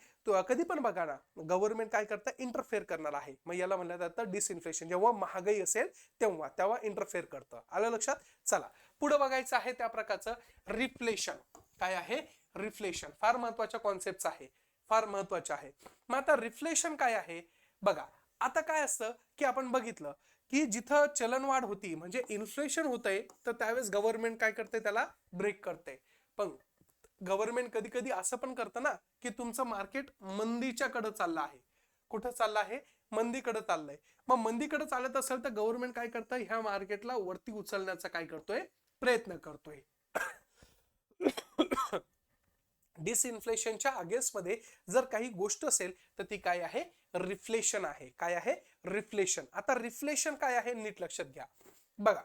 कधी पण बघा ना, गव्हर्नमेंट काय करतं? इंटरफेअर करणार आहे. मग याला म्हणलं जातं डिसइन्फ्लेशन. जेव्हा महागाई असेल तेव्हा इंटरफेअर करतं. आलं लक्षात? चला पुढे बघायचं आहे त्या प्रकारचं रिफ्लेशन. काय आहे? रिफ्लेशन. फार महत्वाच्या कॉन्सेप्ट आहे, फार महत्वाच्या आहे. मग आता रिफ्लेशन काय आहे बघा. आता काय असतं की आपण बघितलं की जिथं चलनवाढ होती म्हणजे इन्फ्लेशन होतंय तर त्यावेळेस गव्हर्नमेंट काय करते? त्याला ब्रेक करते. पण गव्हर्नमेंट कधी कधी असं पण करतं ना की तुमचं मार्केट मंदीच्या कडे चाललं आहे. कुठं चाललं आहे? मंदीकडे चाललंय. मग मंदीकडे चालत असेल तर गव्हर्नमेंट काय करतं? ह्या मार्केटला वरती उचलण्याचा काय करतोय? प्रयत्न करतोय. डिसइन्फ्लेशनच्या अगेन्स्ट मध्ये जर काही गोष्ट असेल तर ती काय आहे? रिफ्लेशन आहे. काय आहे? रिफ्लेशन. आता रिफ्लेशन काय आहे नीट लक्षात घ्या. बघा,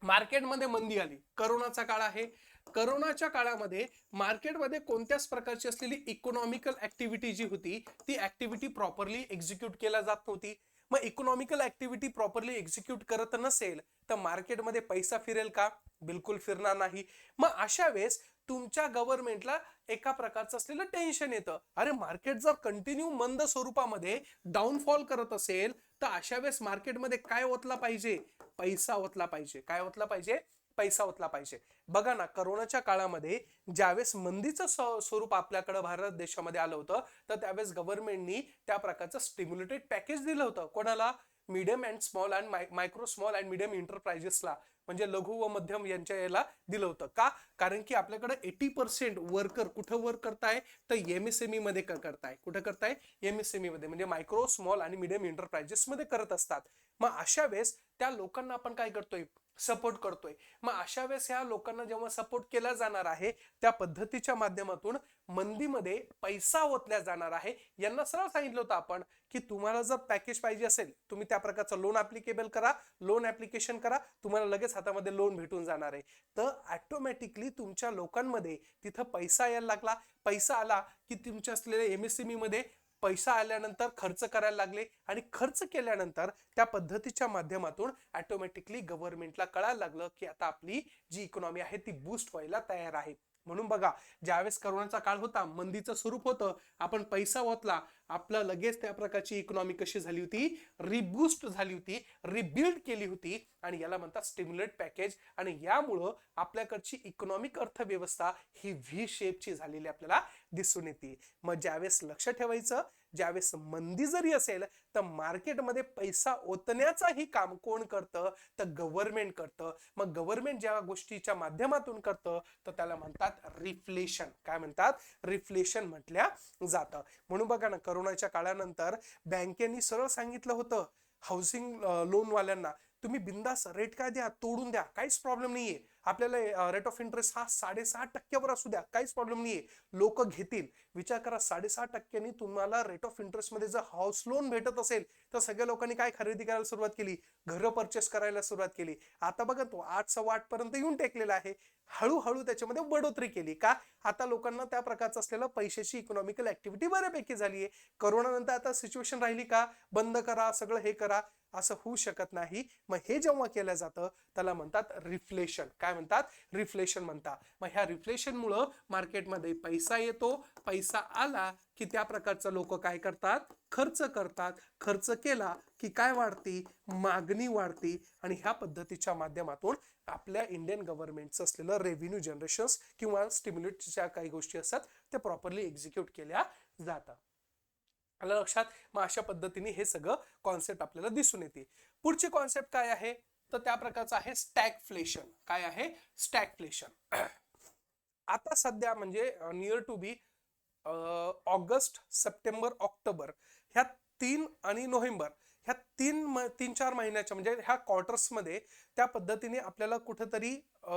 मार्केटमध्ये मंदी आली, करोनाचा काळ आहे. करोनाच्या काळामध्ये मार्केटमध्ये कोणत्याच प्रकारची असलेली इकॉनॉमिकल ऍक्टिव्हिटी जी होती ती ऍक्टिव्हिटी प्रॉपरली एक्झिक्यूट केला जात नव्हती. मग इकॉनॉमिकल ऍक्टिव्हिटी प्रॉपरली एक्झिक्यूट करत नसेल तर मार्केटमध्ये पैसा फिरेल का? बिलकुल फिरणार नाही. मग अशा वेळेस तुमच्या गव्हर्नमेंटला एका प्रकारचं असलेलं टेन्शन येतं. अरे मार्केट जर कंटिन्यू मंद स्वरूपामध्ये डाऊनफॉल करत असेल तर अशा वेळेस मार्केटमध्ये काय ओतला पाहिजे? पैसा ओतला पाहिजे. काय ओतला पाहिजे? पैसा ओतला पाहिजे. बघा ना, करोनाच्या काळामध्ये ज्यावेळेस मंदीचं स्वरूप आपल्याकडे भारत देशामध्ये आलं होतं तर त्यावेळेस गव्हर्नमेंटनी त्या प्रकारचं स्टिम्युलेटेड पॅकेज दिलं होतं. कोणाला? Medium and small and micro small and medium एंटरप्राइजेसला, म्हणजे लघु व मध्यम यांच्या याला दिलं होतं. का? कारण की आपल्याकडे 80% वर्कर कुठं वर्क करताय? तर एमएसएमई मध्ये करताय. कुठं करताय? एमएसएमई मध्ये, म्हणजे मायक्रो स्मॉल आणि मीडियम एंटरप्राइजेस मध्ये करत असतात. मग अशा वेळेस त्या लोकांना आपण काय करतोय? सपोर्ट करतोय. मग अशा वेळेस ह्या लोकांना जेव्हा सपोर्ट केला जाणार आहे त्या पद्धतीच्या माध्यमातून मंदीमध्ये पैसा ओतल्या जाणार आहे. यांना सरळ सांगितलं होतं आपण की तुम्हाला जर पॅकेज पाहिजे असेल तुम्ही त्या प्रकारचं लोन ऍप्लिकेबल करा, लोन ऍप्लिकेशन करा, तुम्हाला लगेच हातामध्ये लोन भेटून जाणार आहे. तर ऑटोमॅटिकली तुमच्या लोकांमध्ये तिथं पैसा यायला लागला. पैसा आला की तुमच्या असलेल्या एमएसएमई मध्ये पैसा आल्यानंतर खर्च करायला लागले आणि खर्च केल्यानंतर त्या पद्धतीच्या माध्यमातून ऑटोमॅटिकली गव्हर्नमेंटला कळायला लागलं की आता आपली जी इकॉनॉमी आहे ती बूस्ट व्हायला तयार आहे. म्हणून बघा, ज्यावेळेस करोनाचा काळ होता, मंदीचं स्वरूप होतं, आपण पैसा ओतला, आपलं लगेच त्या प्रकारची इकॉनॉमी कशी झाली होती? रिबूस्ट झाली होती, रिबिल्ड केली होती, आणि याला म्हणतात स्टिम्युलेट पॅकेज. आणि यामुळं आपल्याकडची इकॉनॉमिक अर्थव्यवस्था ही व्ही शेपची झालेली आपल्याला दिसून येते. मग ज्यावेळेस लक्ष ठेवायचं, ज्यावेळेस मंदी जरी असेल तर मार्केटमध्ये पैसा ओतण्याचाही काम कोण करतं? तर गव्हर्नमेंट करतं. मग गव्हर्नमेंट ज्या गोष्टीच्या माध्यमातून करतं तर त्याला म्हणतात रिफ्लेशन. काय म्हणतात? रिफ्लेशन म्हटल्या जातं. म्हणून बघा ना, करोनाच्या काळानंतर बँकेनी सरळ सांगितलं होतं हाऊसिंग लोनवाल्यांना, तुम्ही बिंदास रेट काय द्या, तोडून द्या, काहीच प्रॉब्लेम नाहीये. आपल्याला रेट ऑफ इंटरेस्ट हा 6.5% असू द्या, काहीच प्रॉब्लेम नाहीये, लोक घेतील. विचार करा, 6.5% तुम्हाला रेट ऑफ इंटरेस्ट मध्ये जर हाऊस लोन भेटत असेल तर सगळ्या लोकांनी काय खरेदी करायला सुरुवात केली? घरं परचेस करायला सुरुवात केली. आता बघा, तो 8.8 पर्यंत येऊन टेकलेला आहे. हळूहळू त्याच्यामध्ये बढोतरी केली. का? आता लोकांना त्या प्रकारचं असलेलं पैशाची इकॉनॉमिकल ऍक्टिव्हिटी बऱ्यापैकी झाली आहे. करोना नंतर आता सिच्युएशन राहिली का बंद करा, सगळं हे करा? असं होऊ शकत नाही. मग हे जेव्हा केलं जातं त्याला म्हणतात रिफ्लेशन. काय म्हणतात? रिफ्लेशन म्हणतात. मग ह्या रिफ्लेशन मुळे मार्केटमध्ये पैसा येतो. पैसा आला की त्या प्रकारचं लोक काय करतात? खर्च करतात. खर्च केला की काय वाढती? मागणी वाढती. आणि ह्या पद्धतीच्या माध्यमातून आपल्या इंडियन गव्हर्नमेंटचं असलेलं रेव्हेन्यू जनरेशन किंवा स्टिम्युलेटच्या काही गोष्टी असतात त्या प्रॉपरली एक्झिक्यूट केल्या जातात. आलं लक्षात? मग अशा पद्धतीने हे सगळं कॉन्सेप्ट आपल्याला दिसून येते. पुढची कॉन्सेप्ट काय आहे? तर त्या प्रकारचं आहे स्टॅगफ्लेशन. काय आहे? स्टॅगफ्लेशन. आता सध्या म्हणजे near to be August, September, October ह्या 3 आणि नोव्हेंबर ह्या 3-4 महिन्याच्या म्हणजे ह्या क्वार्टर्स मध्ये त्या पद्धतीने आपल्याला कुठेतरी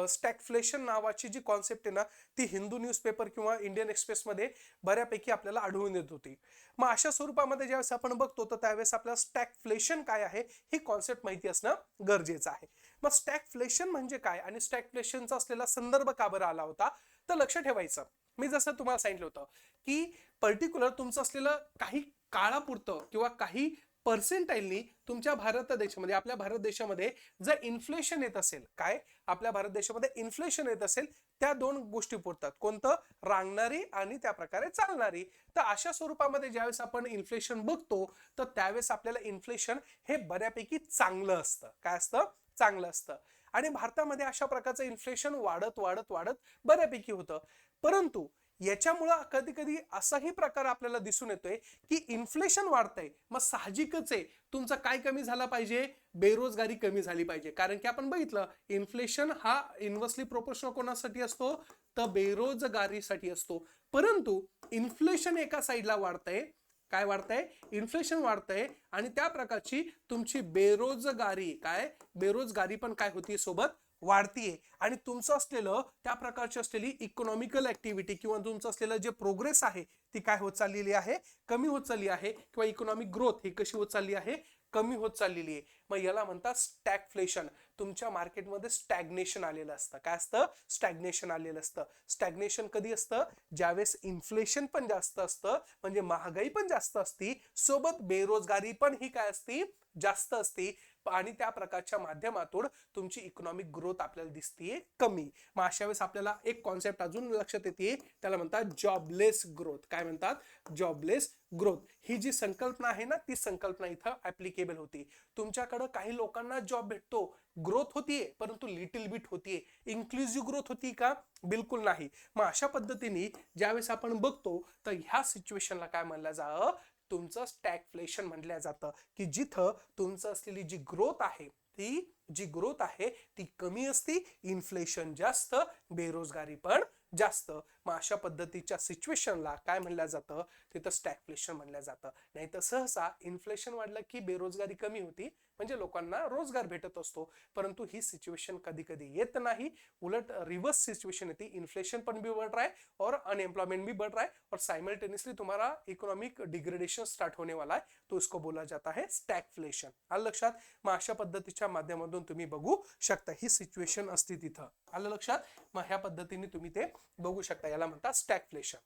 स्टॅगफ्लेशन नावाची जी कॉन्सेप्ट आहे ना ती हिंदू न्यूजपेपर किंवा इंडियन एक्सप्रेस मध्ये बऱ्यापैकी आपल्याला आढळून येत होती. मग अशा स्वरूपामध्ये ज्यावेळेस आपण बघतो तर त्यावेळेस आपल्याला स्टॅगफ्लेशन काय आहे ही कॉन्सेप्ट माहिती असणं गरजेचं आहे. मग स्टॅगफ्लेशन म्हणजे काय आणि स्टॅगफ्लेशनचा असलेला संदर्भ का बरं आला होता? तर लक्ष ठेवायचं, मी जसं तुम्हाला सांगितलं होतं की पर्टिक्युलर तुमचं असलेलं काही काळापुरतं किंवा काही पर्सेंटाईलनी तुमच्या भारत देशामध्ये, आपल्या भारत देशामध्ये जर इन्फ्लेशन येत असेल, काय आपल्या भारत देशामध्ये इन्फ्लेशन येत असेल, त्या 2 गोष्टी पुरतात. कोणतं? रांगणारी आणि त्या प्रकारे चालणारी. तर अशा स्वरूपामध्ये ज्यावेळेस आपण इन्फ्लेशन बघतो तर त्यावेळेस आपल्याला इन्फ्लेशन हे बऱ्यापैकी चांगलं असतं. काय असतं? चांगलं असतं. आणि भारतामध्ये अशा प्रकारचं इन्फ्लेशन वाढत वाढत वाढत बऱ्यापैकी होतं. परंतु याच्यामुळं कधी कधी असाही प्रकार आपल्याला दिसून येतोय की इन्फ्लेशन वाढतंय, मग साहजिकच आहे तुमचं काय कमी झाला पाहिजे? बेरोजगारी कमी झाली पाहिजे. कारण की आपण बघितलं इन्फ्लेशन हा इन्व्हर्सली प्रोपोर्शनल कोणासाठी असतो? तर बेरोजगारीसाठी असतो. परंतु इन्फ्लेशन एका साईडला वाढतंय, काय वाढतंय? इन्फ्लेशन वाढतंय आणि त्या प्रकारची तुमची बेरोजगारी, काय बेरोजगारी पण काय होती? सोबत वाढतीये. आणि तुमचं असलेलं त्या प्रकारची असलेली इकॉनॉमिकल ऍक्टिव्हिटी किंवा तुमचं असलेलं जे प्रोग्रेस आहे ती काय होत चाललेली आहे? कमी होत चालली आहे. किंवा इकॉनॉमिक ग्रोथ ही कशी होत चालली आहे? कमी होत चाललेली आहे. मग याला म्हणतात स्टॅगफ्लेशन. तुमच्या मार्केटमध्ये स्टॅग्नेशन आलेलं असतं. काय असतं? स्टॅग्नेशन आलेलं असतं. स्टॅग्नेशन कधी असतं? ज्यावेळेस इन्फ्लेशन पण जास्त असतं, म्हणजे महागाई पण जास्त असती, सोबत बेरोजगारी पण ही काय असती? जास्त असते, आणि त्या प्रकारच्या माध्यमातून तुमची इकॉनॉमिक ग्रोथ आपल्याला दिसते कमी. मग अशा वेळेस आपल्याला एक कॉन्सेप्ट अजून लक्षात येते, त्याला म्हणतात जॉबलेस ग्रोथ. काय म्हणतात? Jobless growth. ही जी संकल्पना आहे ना, ती संकल्पना इथं ऍप्लिकेबल होती. तुमच्याकडे काही लोकांना जॉब भेटतो, ग्रोथ होतीये, परंतु लिटिल बिट होतीये. इन्क्लुझिव्ह ग्रोथ होती का? बिलकुल नाही. मग अशा पद्धतीने ज्यावेळेस आपण बघतो, तर ह्या सिच्युएशनला काय म्हणलं जातं? तुमचं स्टॅगफ्लेशन म्हटलं जातं, की जिथं तुमचं असलेली जी ग्रोथ आहे, ती कमी असती, इन्फ्लेशन जास्त, बेरोजगारी पण जास्त. मग अशा पद्धतीच्या सिच्युएशनला काय म्हणलं जातं? तिथं स्टॅगफ्लेशन म्हणलं जातं. नाही तर सहसा इन्फ्लेशन वाढलं की बेरोजगारी कमी होती, म्हणजे लोकांना रोजगार भेटत असतो. परंतु ही सिच्युएशन कधी कधी येत नाही, उलट रिवर्स सिच्युएशन येते, इन्फ्लेशन पण भी बढ़ रहा है और अनएम्प्लॉयमेंट भी बढ़ रहा है, और साइमल्टेनियसली तुम्हारा इकोनॉमिक डिग्रेडेशन स्टार्ट होने वाला है, तो इसको बोला जाता है स्टॅगफ्लेशन. आलं लक्षात? मग अशा पद्धतीच्या माध्यमातून तुम्ही बघू शकता ही सिच्युएशन असते तिथं. आलं लक्षात? मग ह्या पद्धतीने तुम्ही ते बघू शकता, याला म्हणतात स्टॅगफ्लेशन.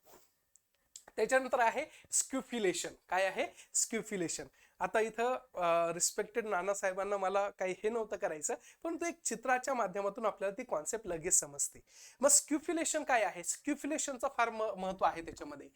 त्याच्यानंतर आहे स्क्युफ्युलेशन. काय आहे? स्क्युफ्युलेशन. आता इथं रिस्पेक्टेड नानासाहेबांना मला काही हे नव्हतं करायचं, पण तो एक चित्राच्या माध्यमातून आपल्याला ती कॉन्सेप्ट लगेच समजते. मग स्क्युफ्युलेशन काय आहे? स्क्युफ्युलेशनचं फार महत्व आहे त्याच्यामध्ये.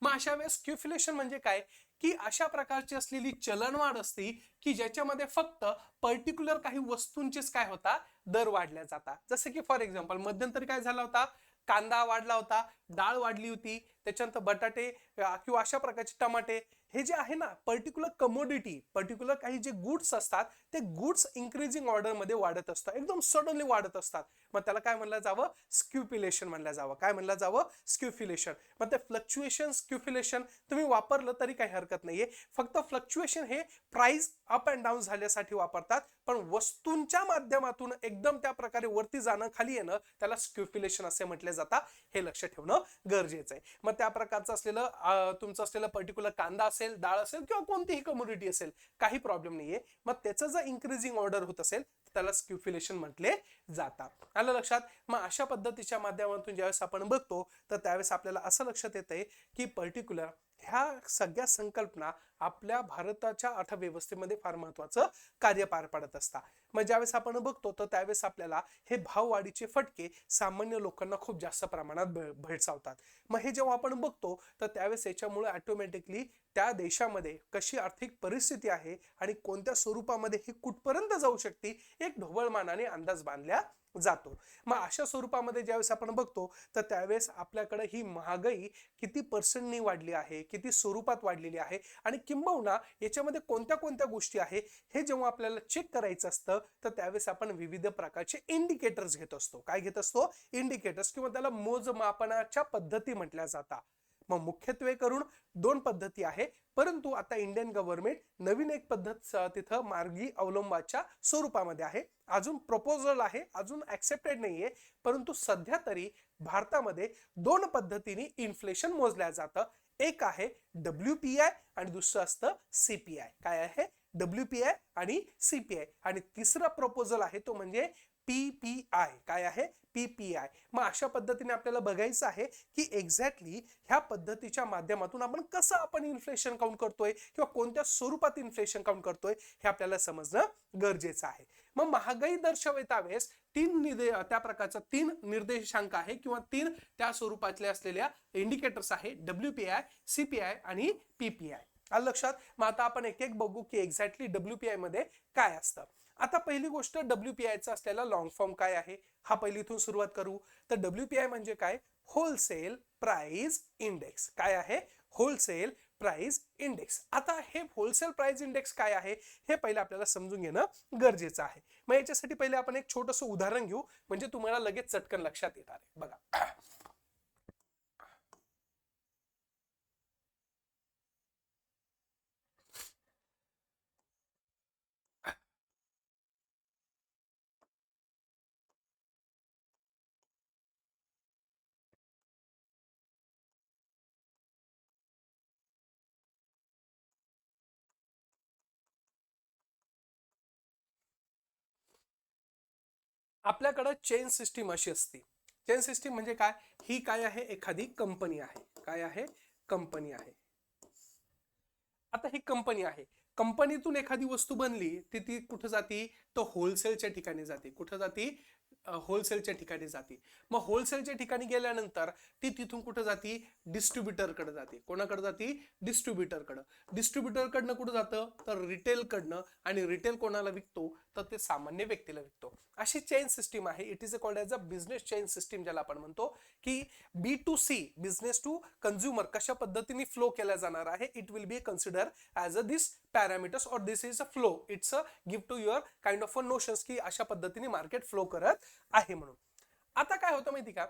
मग अशा वेळेस स्क्युफ्युलेशन म्हणजे काय? की अशा प्रकारची असलेली चलनवाढ असते की ज्याच्यामध्ये फक्त पर्टिक्युलर काही वस्तूंचेच काय होता? दर वाढल्या जातात. जसं की फॉर एक्झाम्पल मध्यंतरी काय झाला होता? कांदा वाढला होता, डाळ वाढली होती, त्याच्यानंतर बटाटे किंवा अशा प्रकारचे टमाटे, हे जे आहे ना, पर्टिक्युलर कमोडिटी, पर्टिक्युलर काही जे गुड्स असतात, ते गुड्स इन्क्रीजिंग ऑर्डर मध्ये वाढत असतात, एकदम सडनली वाढत असतात. मग त्याला काय म्हणलं जावं? स्क्युफ्युलेशन म्हणलं जावं. काय म्हणलं जावं? स्क्युफ्युलेशन. मग ते फ्लक्च्युएशन, स्क्युफ्युलेशन तुम्ही वापरलं तरी काही हरकत नाहीये. फक्त फ्लक्च्युएशन हे प्राइस अप अँड डाऊन झाल्यासाठी वापरतात, पण वस्तूंच्या माध्यमातून एकदम त्या प्रकारे वरती जाणं, खाली येणं, त्याला स्क्युफ्युलेशन असे म्हटले जातात. हे लक्षात ठेवणं गरजेचं आहे. मग त्या प्रकारचं असलेलं तुमचं असलेलं पर्टिक्युलर कांदा असेल, डाळ असेल, किंवा कोणतीही कमोडिटी असेल, काही प्रॉब्लेम नाहीये. मग त्याचं जर इन्क्रीजिंग ऑर्डर होत असेल, त्याला स्क्युफ्युलेशन म्हटले जातात. आलं लक्षात? मग अशा पद्धतीच्या माध्यमातून ज्यावेळेस आपण बघतो, तर त्यावेळेस आपल्याला असं लक्षात येतंय की पर्टिक्युलर ह्या सगळ्या संकल्पना आपल्या भारताच्या अर्थव्यवस्थेमध्ये फार महत्वाचं कार्य पार पाडत असतात. मग ज्यावेळेस आपण बघतो, तर त्यावेळेस आपल्याला हे भाववाढीचे फटके सामान्य लोकांना खूप जास्त प्रमाणात भेडसावतात. मग हे जेव्हा आपण बघतो, तर त्यावेळेस याच्यामुळे ऑटोमॅटिकली त्या देशामध्ये कशी आर्थिक परिस्थिती आहे आणि कोणत्या स्वरूपामध्ये ही कुठपर्यंत जाऊ शकते, एक ढोबळमानाने अंदाज बांधल्या जातो. मग अशा स्वरूपामध्ये ज्यावेळेस आपण बघतो, तर त्यावेळेस आपल्याकडे ही महागाई किती पर्सेंटनी वाढली आहे, किती स्वरूपात वाढलेली आहे, आणि किंबहुना याच्यामध्ये कोणत्या कोणत्या गोष्टी आहे, हे जेव्हा आपल्याला चेक करायचं असतं, तर त्यावेळेस आपण विविध प्रकारचे इंडिकेटर्स घेत असतो. काय घेत असतो? इंडिकेटर्स, किंवा त्याला मोजमापनाच्या पद्धती म्हटल्या जातात. मग मुख्यत्वे करून दोन पद्धती आहे, परंतु आता इंडियन गव्हर्नमेंट नवीन एक पद्धत तिथं मार्गी अवलंबाच्या स्वरूपामध्ये आहे. अजून प्रपोजल आहे, अजून ऍक्सेप्टेड नाहीये, परंतु सध्या तरी भारतामध्ये दोन पद्धतीने इन्फ्लेशन मोजल्या जातं. एक आहे WPI आणि दुसरं असतं CPI. काय आहे? WPI आणि CPI. आणि तिसरा प्रपोजल आहे तो म्हणजे PPI. काय आहे? PPI. मग अशा पद्धतीने आपल्याला बघायचं आहे की एक्झॅक्टली ह्या पद्धतीच्या माध्यमातून आपण इन्फ्लेशन काउंट करतोय, किंवा कोणत्या स्वरूपात इन्फ्लेशन काउंट करतोय, हे आपल्याला समजणं गरजेचं आहे. मग महागाई दर्शविता वेळेस त्या प्रकारचा तीन निर्देशांक आहे, किंवा तीन त्या स्वरूपातले असलेल्या इंडिकेटर्स आहे, WPI, CPI आणि PPI. आलं लक्षात? मग आता आपण एक एक बघू की एक्झॅक्टली WPI मध्ये काय असतं. आता पहिली गोष्ट, WPI चा असलेला लॉंग फॉर्म काय आहे, हा पहिली इथून सुरुवात करू. तर WPI म्हणजे काय? Wholesale price index. काय आहे? Wholesale price index. आता हे होलसेल प्राइस इंडेक्स काय आहे, हे पहिले आपल्याला समजून घेणं गरजेचं आहे. मग याच्यासाठी पहिले आपण एक छोटंसं उदाहरण घेऊ, म्हणजे तुम्हाला लगेच चटकन लक्षात येणार आहे. बघा, आपल्याकडे चेन सिस्टीम अशी असते. चेन सिस्टीम म्हणजे काय? ही काय आहे? एखादी कंपनी आहे. काय आहे? कंपनी आहे. आता ही कंपनी आहे. कंपनीतून एखादी वस्तू बनली ती कुठं जाती? तर होलसेलच्या ठिकाणी जाते. कुठं जाती? होलसेलच्या ठिकाणी जाते. मग होलसेलच्या ठिकाणी गेल्यानंतर ती तिथून कुठं जाती? डिस्ट्रीब्युटरकडे जाते. कोणाकडे जाती? डिस्ट्रीब्युटरकडे. डिस्ट्रीब्युटरकडनं कुठं जातं? तर रिटेलकडनं. आणि रिटेल कोणाला विकतो? तर ते सामान्य व्यक्तीला विकतो. अशी चेन सिस्टीम आहे. It is called as a business chain system, ज्याला आपण म्हणतो की B2C, बिझनेस टू कंझ्युमर, कशा पद्धतीने फ्लो केला जाणार आहे. It will be consider as a this parameters और this is a flow. It's a give to your kind of a notions की अशा पद्धतीने मार्केट फ्लो करत आहे म्हणून. आता काय होतं माहिती का?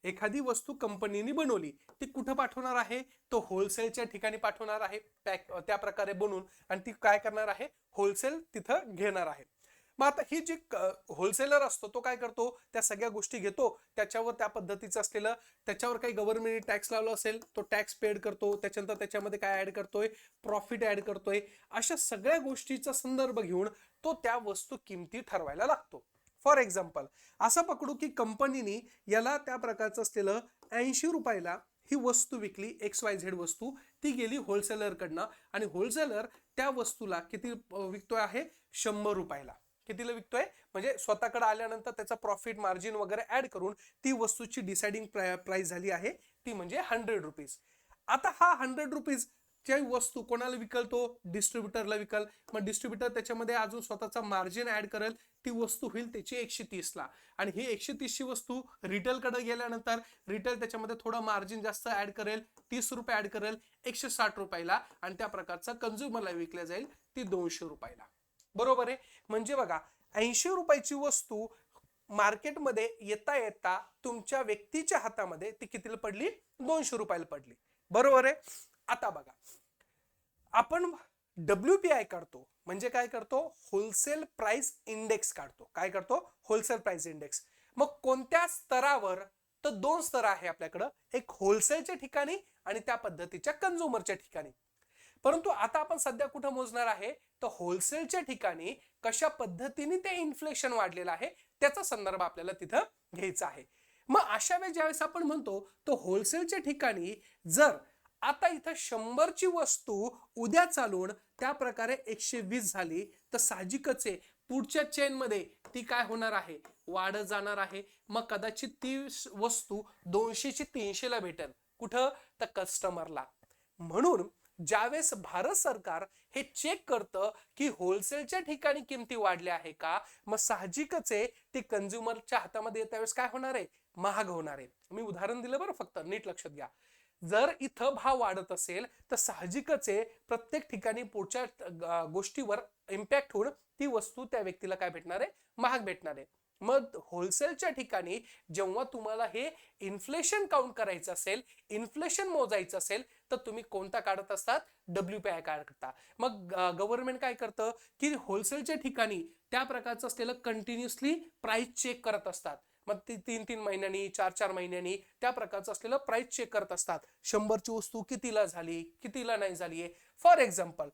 एखादी वस्तू कंपनीने बनवली, ती कुठं पाठवणार आहे? तो होलसेलच्या ठिकाणी पाठवणार आहे, पॅक त्या प्रकारे बनवून. आणि ती काय करणार आहे? होलसेल तिथं घेणार आहे. मग आता ही जी होलसेलर असतो तो काय करतो? त्या सगळ्या गोष्टी घेतो, त्याच्यावर त्या पद्धतीचं असलेलं, त्याच्यावर काही गव्हर्नमेंटने टॅक्स लावला असेल तो टॅक्स पेड करतो. त्याच्यानंतर त्याच्यामध्ये काय ऍड करतोय? प्रॉफिट ऍड करतोय. अशा सगळ्या गोष्टीचा संदर्भ घेऊन तो त्या वस्तू किमती ठरवायला लागतो. फॉर एक्झाम्पल असं पकडू की कंपनीने याला त्या प्रकारचं असलेलं 80 रुपयाला ही वस्तू विकली, XYZ वस्तू. ती गेली होलसेलरकडनं आणि होलसेलर त्या वस्तूला किती विकतोय आहे? 100 रुपयाला. कितीला विकतोय? म्हणजे स्वतःकडे आल्यानंतर त्याचा प्रॉफिट मार्जिन वगैरे ऍड करून ती वस्तूची डिसाइडिंग प्राइस झाली आहे ती म्हणजे 100 रुपीज. आता हा 100 रुपीज ची वस्तू कोणाला विकल? तो डिस्ट्रीब्युटरला विकल. मग डिस्ट्रीब्युटर त्याच्यामध्ये अजून स्वतःचा मार्जिन ऍड करेल. ती वस्तू होईल त्याची 130 ला. आणि ही 130 ची वस्तू रिटेलकडे गेल्यानंतर रिटेल त्याच्यामध्ये थोडं मार्जिन जास्त ऍड करेल, 30 रुपये ऍड करेल 160 रुपयाला. आणि त्या प्रकारचा कंझ्युमरला विकल्या जाईल ती 200 रुपयाला. बरोबर आहे? म्हणजे बघा, 80 रुपयाची वस्तू मार्केटमध्ये येता येता तुमच्या व्यक्तीच्या हातामध्ये ती कितीला पडली? 200 रुपयाला पडली. बरोबर आहे? आता बघा, आपण WPI काढतो. म्हणजे काय करतो? होलसेल प्राइस इंडेक्स काढतो. काय करतो? Wholesale price index. मग कोणत्या स्तरावर? तर 2 स्तर आहे आपल्याकडं, एक होलसेलच्या ठिकाणी आणि त्या पद्धतीच्या कंझ्युमरच्या ठिकाणी. परंतु आता आपण सध्या कुठं मोजणार आहे? तर होलसेलच्या ठिकाणी कशा पद्धतीने ते इन्फ्लेशन वाढलेलं आहे त्याचा संदर्भ आपल्याला तिथं घ्यायचा आहे. मग अशा वेळेस ज्यावेळेस आपण म्हणतो तो होलसेलच्या ठिकाणी जर आता इथं 100 ची वस्तू उद्या चालून त्या प्रकारे 120 झाली, तर साहजिकच आहे पुढच्या चेन मध्ये ती काय होणार आहे? वाढत जाणार आहे. मग कदाचित ती वस्तू 200 ची 300 ला भेटेल. कुठं? तर कस्टमरला. म्हणून ज्यावेळेस भारत सरकार हे चेक करतं की होलसेलच्या ठिकाणी किमती वाढल्या आहे का, मग साहजिकच आहे ते कंझ्युमरच्या हातामध्ये त्यावेळेस काय होणार आहे? महाग होणार आहे. मी उदाहरण दिलं बरं, फक्त नीट लक्षात घ्या. जर इथं भाव वाढत असेल तर साहजिकच आहे प्रत्येक ठिकाणी पुढच्या गोष्टीवर इम्पॅक्ट होऊन ती वस्तू त्या व्यक्तीला काय भेटणार आहे? महाग भेटणार आहे. मग होलसेलच्या ठिकाणी जेव्हा तुम्हाला हे इन्फ्लेशन काउंट करायचं असेल, इन्फ्लेशन मोजायचं असेल, तर तुम्ही कोणता काढत असतात? WPI काढता. मग गव्हर्नमेंट काय करतं की होलसेलच्या ठिकाणी त्या प्रकारचं असलेलं कंटिन्युअसली प्राइस चेक करत असतात. मग ती 3-3 महिन्यांनी 4-4 महिन्यांनी त्या प्रकारचं असलेलं प्राइस चेक करत असतात. 100 ची वस्तू कितीला झाली, कितीला नाही झाली. फॉर एक्झाम्पल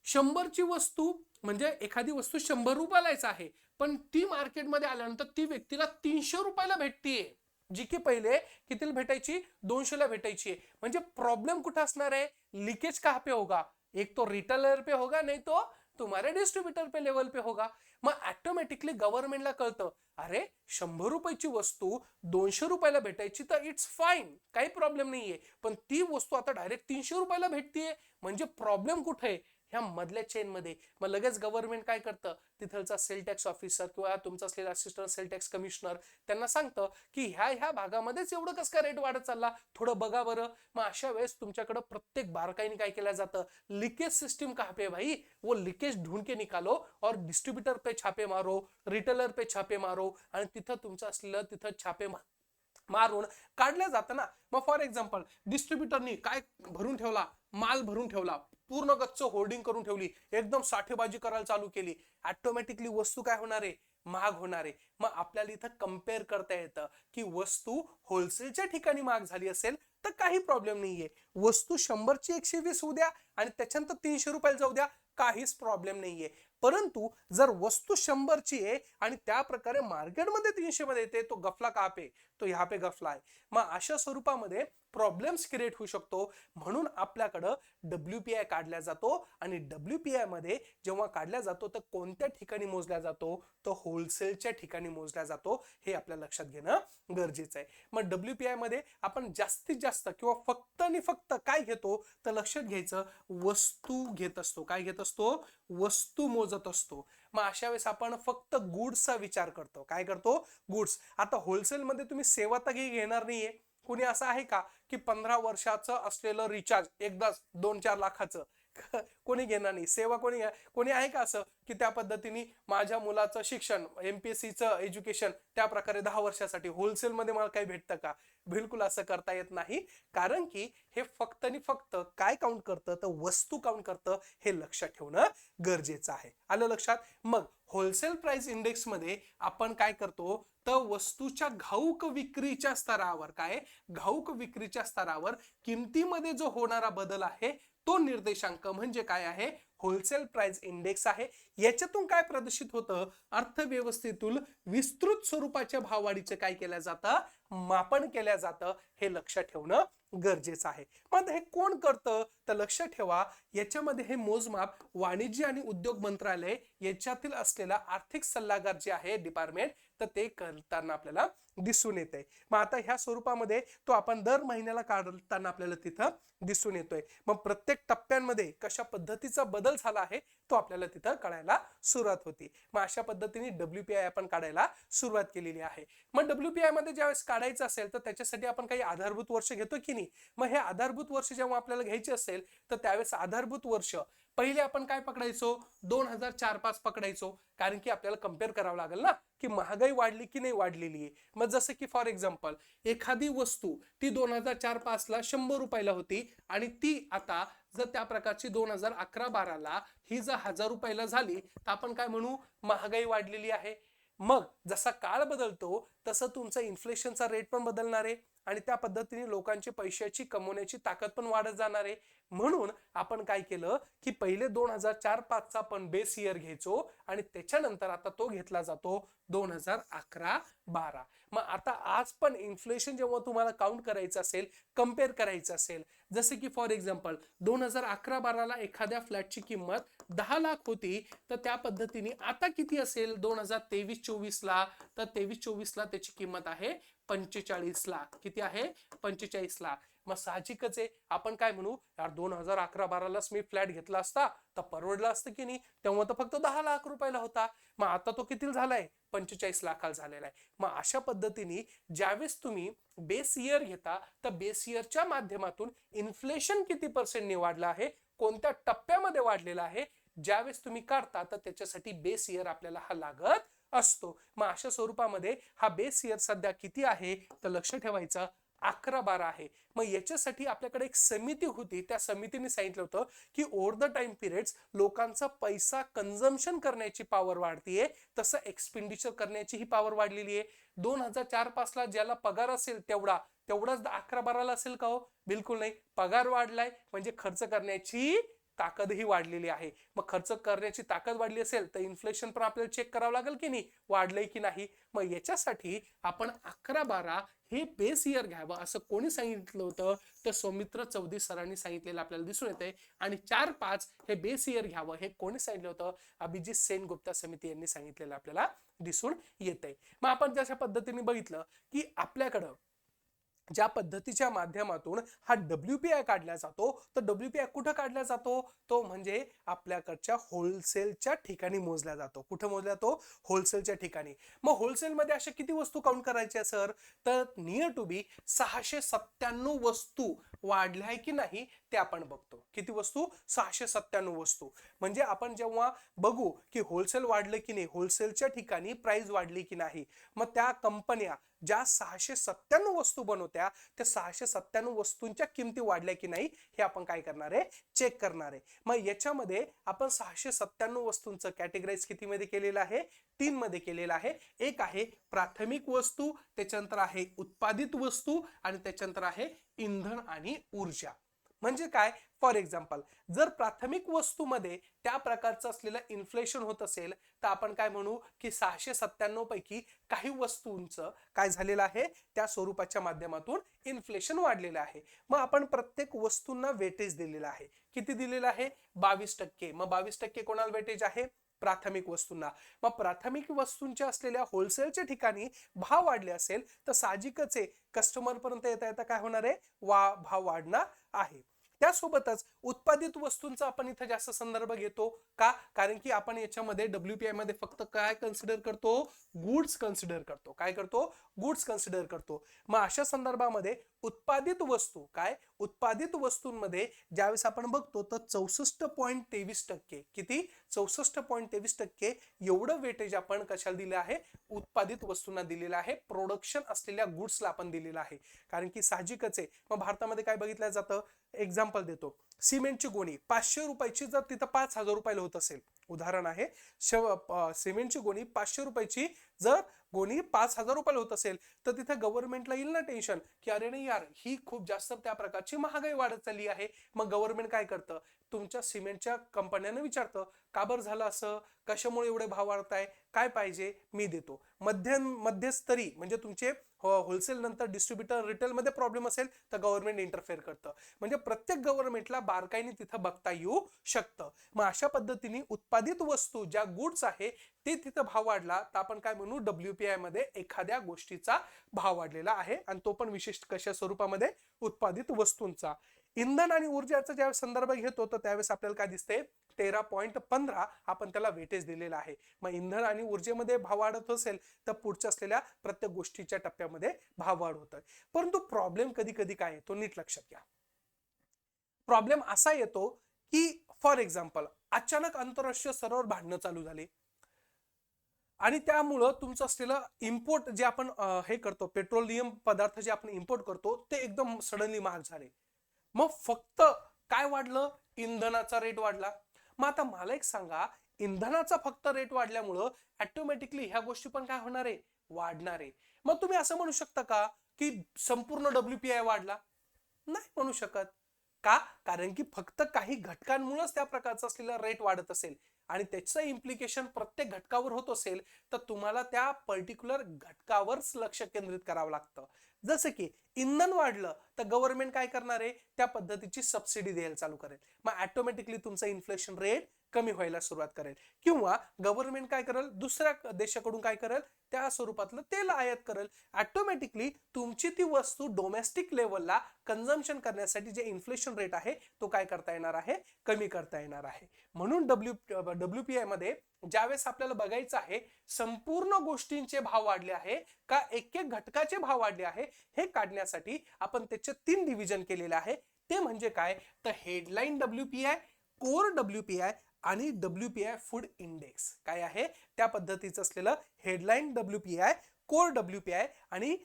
100 ची वस्तू म्हणजे एखादी वस्तू 100 रुपयालाच आहे, पण ती मार्केटमध्ये आल्यानंतर ती व्यक्तीला 300 रुपयाला भेटतीये, जी की पहिले कितीला भेटायची? 200 ला भेटायची. म्हणजे प्रॉब्लेम कुठं असणार आहे? लीकेज कहाँ पे होगा? एक तो रिटेलर पे होगा, नहीं तो तुम्हारे डिस्ट्रीब्यूटर पे लेवल पे होगा. मग ऑटोमॅटिकली गव्हर्नमेंटला कळतं, अरे 100 रुपयाची वस्तू 200 रुपयाला भेटायची तर इट्स फाईन, काही प्रॉब्लेम नाहीये. पण ती वस्तू आता डायरेक्ट 300 रुपयाला भेटतीये, म्हणजे प्रॉब्लेम कुठे आहे? ह्या मधल्या चेन मध्ये. मग लगेच गव्हर्नमेंट काय करतं? तिथलचा सेल टॅक्स ऑफिसर किंवा तुमचा असलेला असिस्टंट सेल टॅक्स कमिशनर त्यांना सांगतं की ह्या भागामध्येच एवढं कसं काय रेट वाढत चालला, थोडं बघा बरं. मग अशा वेळेस तुमच्याकडे प्रत्येक बारकाईने काय केलं जातं? लिकेज सिस्टम कहाँ पे भाई, वो लिकेज ढूंढ के निकालो और डिस्ट्रीब्यूटर पे छापे मारो, रिटेलर पे छापे मारो. आणि तिथं तुमचं असलेलं तिथं छापे मारून काढल्या जातं ना. मग फॉर एक्झाम्पल डिस्ट्रीब्युटरनी काय भरून ठेवला? माल भरून ठेवला, पूर्ण गच्च होल्डिंग करून ठेवली, एकदम साठेबाजी करायला चालू केली. ऑटोमॅटिकली वस्तू काय होणार आहे? महाग होणार आहे. मग आपल्याला इथं कम्पेअर करता येतं की वस्तू होलसेलच्या ठिकाणी महाग झाली असेल तर काही प्रॉब्लेम नाहीये. वस्तू 100 ची 120 होऊ द्या आणि त्याच्यानंतर 300 रुपयाला जाऊ द्या, काहीच प्रॉब्लेम नाहीये. परंतु जर वस्तू 100ची आहे आणि त्या प्रकारे मार्केटमध्ये 300 मध्ये येते, तो गफला कहाँ पे, तो यहाँ पे गफला आहे. मग अशा स्वरूपामध्ये प्रॉब्लेम्स क्रिएट होऊ शकतो. म्हणून आपल्याकडं WPI काढला जातो आणि WPI मध्ये जेव्हा काढला जातो तर कोणत्या ठिकाणी मोजला जातो, तो होलसेलच्या ठिकाणी मोजला जातो. हे आपल्या लक्षात घेणं गरजेचं आहे. मग WPI मध्ये आपण जास्तीत जास्त किंवा फक्त आणि फक्त काय घेतो तर लक्षात घ्यायचं, वस्तू घेत असतो. काय घेत असतो, वस्तू मोजत असतो. मग अशा वेळेस आपण फक्त गुड्सचा विचार करतो. काय करतो, गुड्स. आता होलसेल मध्ये तुम्ही सेवा तर घेणार नाहीये. कुणी असं आहे का की 15 वर्षाचं असलेलं रिचार्ज एकदाच 2-4 लाखाचं कोणी घेणार नाही. सेवा कोणी आहे का असं की त्या पद्धतीने माझ्या मुलाचं शिक्षण MPSCचं एज्युकेशन त्या प्रकारे 10 वर्षासाठी होलसेल मध्ये मला काही भेटतं का? बिलकुल असं करता येत नाही. कारण की हे फक्त आणि फक्त काय काउंट करतं तर वस्तू काउंट करतं. हे लक्षात ठेवणं गरजेचं आहे. आलं लक्षात. मग होलसेल प्राइस इंडेक्स मध्ये आपण काय करतो तर वस्तूच्या घाऊक विक्रीच्या स्तरावर, काय घाऊक विक्रीच्या स्तरावर किमतीमध्ये जो होणारा बदल आहे तो निर्देशांक म्हणजे काय आहे, होलसेल प्राइस इंडेक्स आहे. याच्यातून काय प्रदर्शित होतं, अर्थव्यवस्थेतील विस्तृत स्वरूपाच्या भाववाढीचे काय केलं जातं, मापन केलं जातं. हे लक्षात ठेवणं गरजेचं आहे. मग हे कोण करतं तर लक्षात ठेवा, याच्यामध्ये हे मोजमाप वाणिज्य आणि उद्योग मंत्रालय याच्यातील असलेला आर्थिक सल्लागार जे आहे डिपार्टमेंट, तर ते करताना आपल्याला दिसून येते. मग आता ह्या स्वरूपामध्ये तो आपण दर महिन्याला काढताना आपल्याला तिथं दिसून येतोय. मग प्रत्येक टप्प्यांमध्ये कशा पद्धतीचा बदल झाला आहे तो आपल्याला तिथं कळायला सुरुवात होती. मग अशा पद्धतीने WPI आपण काढायला सुरुवात केलेली आहे. मग WPI मध्ये ज्यावेळेस काढायचं असेल तर त्याच्यासाठी आपण काही आधारभूत वर्ष घेतो की नाही. मग हे आधारभूत वर्ष जेव्हा आपल्याला घ्यायचे असेल तर त्यावेळेस आधारभूत वर्ष पहिले आपण काय पकडायचो, 2004-5 पकडायचो. कारण की आपल्याला कम्पेअर करावं लागेल ना की महागाई वाढली की नाही वाढलेली आहे. मग जसं की फॉर एक्झाम्पल एखादी वस्तू ती 2004-5 ला 100 रुपयाला होती आणि ती आता जर त्या प्रकारची 2011-12 ला ही जर 1000 रुपयाला झाली तर आपण काय म्हणू, महागाई वाढलेली आहे. मग जसा काळ बदलतो तसं तुमचा इन्फ्लेशनचा रेट पण बदलणार आहे आणि त्या पद्धतीने लोकांची पैशाची कमवण्याची ताकद पण वाढत जाणार आहे. म्हणून आपण काय केलं की पहिले 2004-5 चा पण बेस इयर घ्यायचो आणि त्याच्यानंतर आता तो घेतला जातो 2011-12. मग आता आज पण इन्फ्लेशन जेव्हा तुम्हाला काउंट करायचं असेल, कम्पेअर करायचं असेल, जसे की फॉर एक्झाम्पल 2011-12 ला एखाद्या फ्लॅटची किंमत 10 लाख होती तर त्या पद्धतीने आता किती असेल 2023-24 ला, तर 23-24 ला त्याची किंमत आहे 45 लाख. किती आहे, 45 लाख. मग साहजिकच आहे आपण काय म्हणू, यार 2011-12 लाच मी फ्लॅट घेतला असता तर परवडलं असतं की नाही. तेव्हा तर फक्त 10 लाख रुपयाला होता, मग आता तो किती झालाय, 45 लाखाला झालेला आहे. मग अशा पद्धतीने ज्यावेळेस तुम्ही बेस इयर घेता तर बेस इयरच्या माध्यमातून इन्फ्लेशन किती पर्सेंटने वाढलं आहे, कोणत्या टप्प्यामध्ये वाढलेला आहे, ज्यावेळेस तुम्ही काढता तर त्याच्यासाठी बेस इयर आपल्याला हा लागत असतो. मग अशा स्वरूपामध्ये हा बेस इयर सध्या किती आहे तर लक्ष ठेवायचं 11-12 आहे. मग याच्यासाठी आपल्याकडे एक समिती होती, त्या समितीने सांगितलं होतं की ओव्हर द टाइम पिरियड्स लोकांचा पैसा कन्झम्पशन करण्याची पॉवर वाढतीये, तसं एक्सपेंडिचर करण्याची ही पॉवर वाढलेली आहे. 2004-5 ला ज्याला पगार असेल तेवढाच 11-12 ला असेल का हो, बिलकुल नाही. पगार वाढलाय म्हणजे खर्च करण्याची ताकदही वाढलेली आहे. मग खर्च करण्याची ताकद वाढली असेल तर इन्फ्लेशन पण आपल्याला चेक करावं लागेल की नाही, वाढलंय की नाही. मग याच्यासाठी आपण 11-12 हे बेस इयर घ्यावं असं कोणी सांगितलं होतं तर सौमित्र चौधरी सरांनी सांगितलेलं आपल्याला दिसून येते. आणि 4-5 हे बेस इयर घ्यावं हे कोणी सांगितलं होतं, अभिजित सेन गुप्ता समिती यांनी सांगितलेलं आपल्याला दिसून येते. मग आपण जशा पद्धतीने बघितलं की आपल्याकडं ज्या पद्धतीच्या माध्यमातून हा WPI काढला जातो तर WPI कुठं काढला जातो, तो म्हणजे आपल्याकडच्या होलसेलच्या ठिकाणी मोजला जातो. कुठं मोजला जातो, होलसेलच्या ठिकाणी. मग होलसेलमध्ये अशा किती वस्तू काउंट करायच्या सर, तर नियर टू बी 697 वस्तू वाढल्या आहे की नाही ते आपण बघतो. किती वस्तू, 697 वस्तू. म्हणजे आपण जेव्हा बघू की होलसेल वाढलं की नाही, होलसेलच्या ठिकाणी प्राइस वाढली की नाही, मग त्या कंपन्या ज्या 697 वस्तू बनवत्या त्या 697 वस्तूंच्या किमती वाढल्या की नाही हे आपण काय करणार आहे, चेक करणार आहे. मग याच्यामध्ये आपण 697 वस्तूंचं कॅटेगराईज किती मध्ये केलेलं आहे, 3 मध्ये केलेलं आहे. एक आहे प्राथमिक वस्तू, त्याच्यानंतर आहे उत्पादित वस्तू आणि त्याच्यानंतर आहे इंधन आणि ऊर्जा. म्हणजे काय, फॉर एक्झाम्पल जर प्राथमिक वस्तूमध्ये त्या प्रकारचं असलेलं इन्फ्लेशन होत असेल तर आपण काय म्हणू की 697 पैकी काही वस्तूंचं काय झालेलं आहे, त्या स्वरूपाच्या माध्यमातून इन्फ्लेशन वाढलेलं आहे. मग आपण प्रत्येक वस्तूंना वेटेज दिलेलं आहे. किती दिलेलं आहे, 22%. मग 22% कोणाला वेटेज आहे, प्राथमिक वस्तूंना. मग प्राथमिक वस्तूंच्या असलेल्या होलसेलच्या ठिकाणी भाव वाढले असेल तर साहजिकच आहे कस्टमर पर्यंत येता येता काय होणार आहे, भाव वाढणार आहे. त्यासोबतच उत्पादित वस्तूंचा आपण इथे जास्त संदर्भ घेतो का, कारण की आपण याच्यामध्ये WPI मध्ये फक्त काय कन्सिडर करतो, गुड्स कन्सिडर करतो. काय करतो, गुड्स कन्सिडर करतो. मग अशा संदर्भामध्ये उत्पादित वस्तू काय, उत्पादित वस्तूंमध्ये ज्यावेळेस आपण बघतो तर 64.23%, किती, 64.23% एवढं वेटेज आपण कशाला दिलं आहे, उत्पादित वस्तूंना दिलेलं आहे, प्रोडक्शन असलेल्या गुड्सला आपण दिलेलं आहे. कारण की साहजिकच आहे. मग भारतामध्ये काय बघितलं जातं, एक्झाम्पल देतो, सिमेंटची गोणी 500 रुपयाची जर तिथं 5,000 रुपयाला होत असेल, उदाहरण आहे, सिमेंटची गोणी 500 रुपयाची जर गोणी 5,000 रुपयाला होत असेल तर तिथे गव्हर्नमेंटला येईल ना टेन्शन की अरे नाही यार, ही खूप जास्त त्या प्रकारची महागाई वाढत चालली आहे. मग गव्हर्नमेंट काय करतं, तुमच्या सिमेंटच्या कंपन्यांना विचारतं का बरं झालं असं, कशामुळे एवढे भाव वाढताय, काय पाहिजे मी देतो. मध्यस्तरी म्हणजे तुमचे होलसेल नंतर डिस्ट्रीब्युटर रिटेल मध्ये प्रॉब्लेम असेल तर गव्हर्नमेंट इंटरफेअर करतं. म्हणजे प्रत्येक गव्हर्नमेंटला बारकाईने तिथं बघता येऊ शकतं. मग अशा पद्धतीने उत्पादित वस्तू ज्या गुड्स आहे ते तिथं भाव वाढला तर आपण काय म्हणू, WPI मध्ये एखाद्या गोष्टीचा भाव वाढलेला आहे आणि तो पण विशिष्ट कशा स्वरूपामध्ये, उत्पादित वस्तूंचा. इंधन आणि ऊर्जाचा ज्यावेळेस संदर्भ घेतो तर त्यावेळेस आपल्याला काय दिसते, 13.15 आपण त्याला वेटेज दिलेला आहे. मग इंधन आणि ऊर्जेमध्ये भाव वाढत असेल तर पुढच्या असलेल्या प्रत्येक गोष्टीच्या टप्प्यामध्ये भाव वाढ होतोय. परंतु प्रॉब्लेम कधी कधी काय येतो, नीट लक्षात घ्या. प्रॉब्लेम असा येतो की फॉर एक्झाम्पल अचानक आंतरराष्ट्रीय स्तरावर भांडणं चालू झाले आणि त्यामुळं तुमचं असलेलं इम्पोर्ट जे आपण हे करतो, पेट्रोलियम पदार्थ जे आपण इम्पोर्ट करतो ते एकदम सडनली महाग झाले. मग फक्त काय वाढलं, इंधनाचा रेट वाढला. मग आता मला एक सांगा, इंधनाचा फक्त रेट वाढल्यामुळं ऑटोमॅटिकली ह्या गोष्टी पण काय होणार आहे, वाढणार आहे. मग तुम्ही असं म्हणू शकता का की संपूर्ण WPI वाढला, नाही म्हणू शकत. का, कारण की फक्त काही घटकांमुळेच त्या प्रकारचा असलेला रेट वाढत असेल आणि त्याचं इम्प्लिकेशन प्रत्येक घटकावर होत असेल तर तुम्हाला त्या पर्टिक्युलर घटकावरच लक्ष केंद्रित करावं लागतं. जसं की इंधन वाढलं तर गव्हर्नमेंट काय करणार आहे, त्या पद्धतीची सबसिडी द्यायला चालू करेल. मग ऑटोमॅटिकली तुमचा इन्फ्लेशन रेट कमी व्हायला सुरुवात करेल. किंवा गव्हर्नमेंट काय करेल, दुसऱ्या देशाकडून काय करेल, त्या स्वरूपातलं तेल आयात करेल. ऑटोमॅटिकली तुमची ती वस्तू डोमेस्टिक लेवलला कन्झम्पशन करण्यासाठी जे इन्फ्लेशन रेट आहे तो काय करता येणार आहे, कमी करता येणार आहे. म्हणून WPI मध्ये ज्यावेळेस आपल्याला बघायचं आहे संपूर्ण गोष्टींचे भाव वाढले आहे का एक एक घटकाचे भाव वाढले आहे, हे काढण्यासाठी आपण त्याचे 3 डिव्हिजन केलेले आहे. ते म्हणजे काय, तर हेडलाईन WPI, कोर WPI आणि WPI फूड इंडेक्स. काय आहे, त्या पद्धतीचं असलेलं हेडलाईन WPI, कोर WPI आणि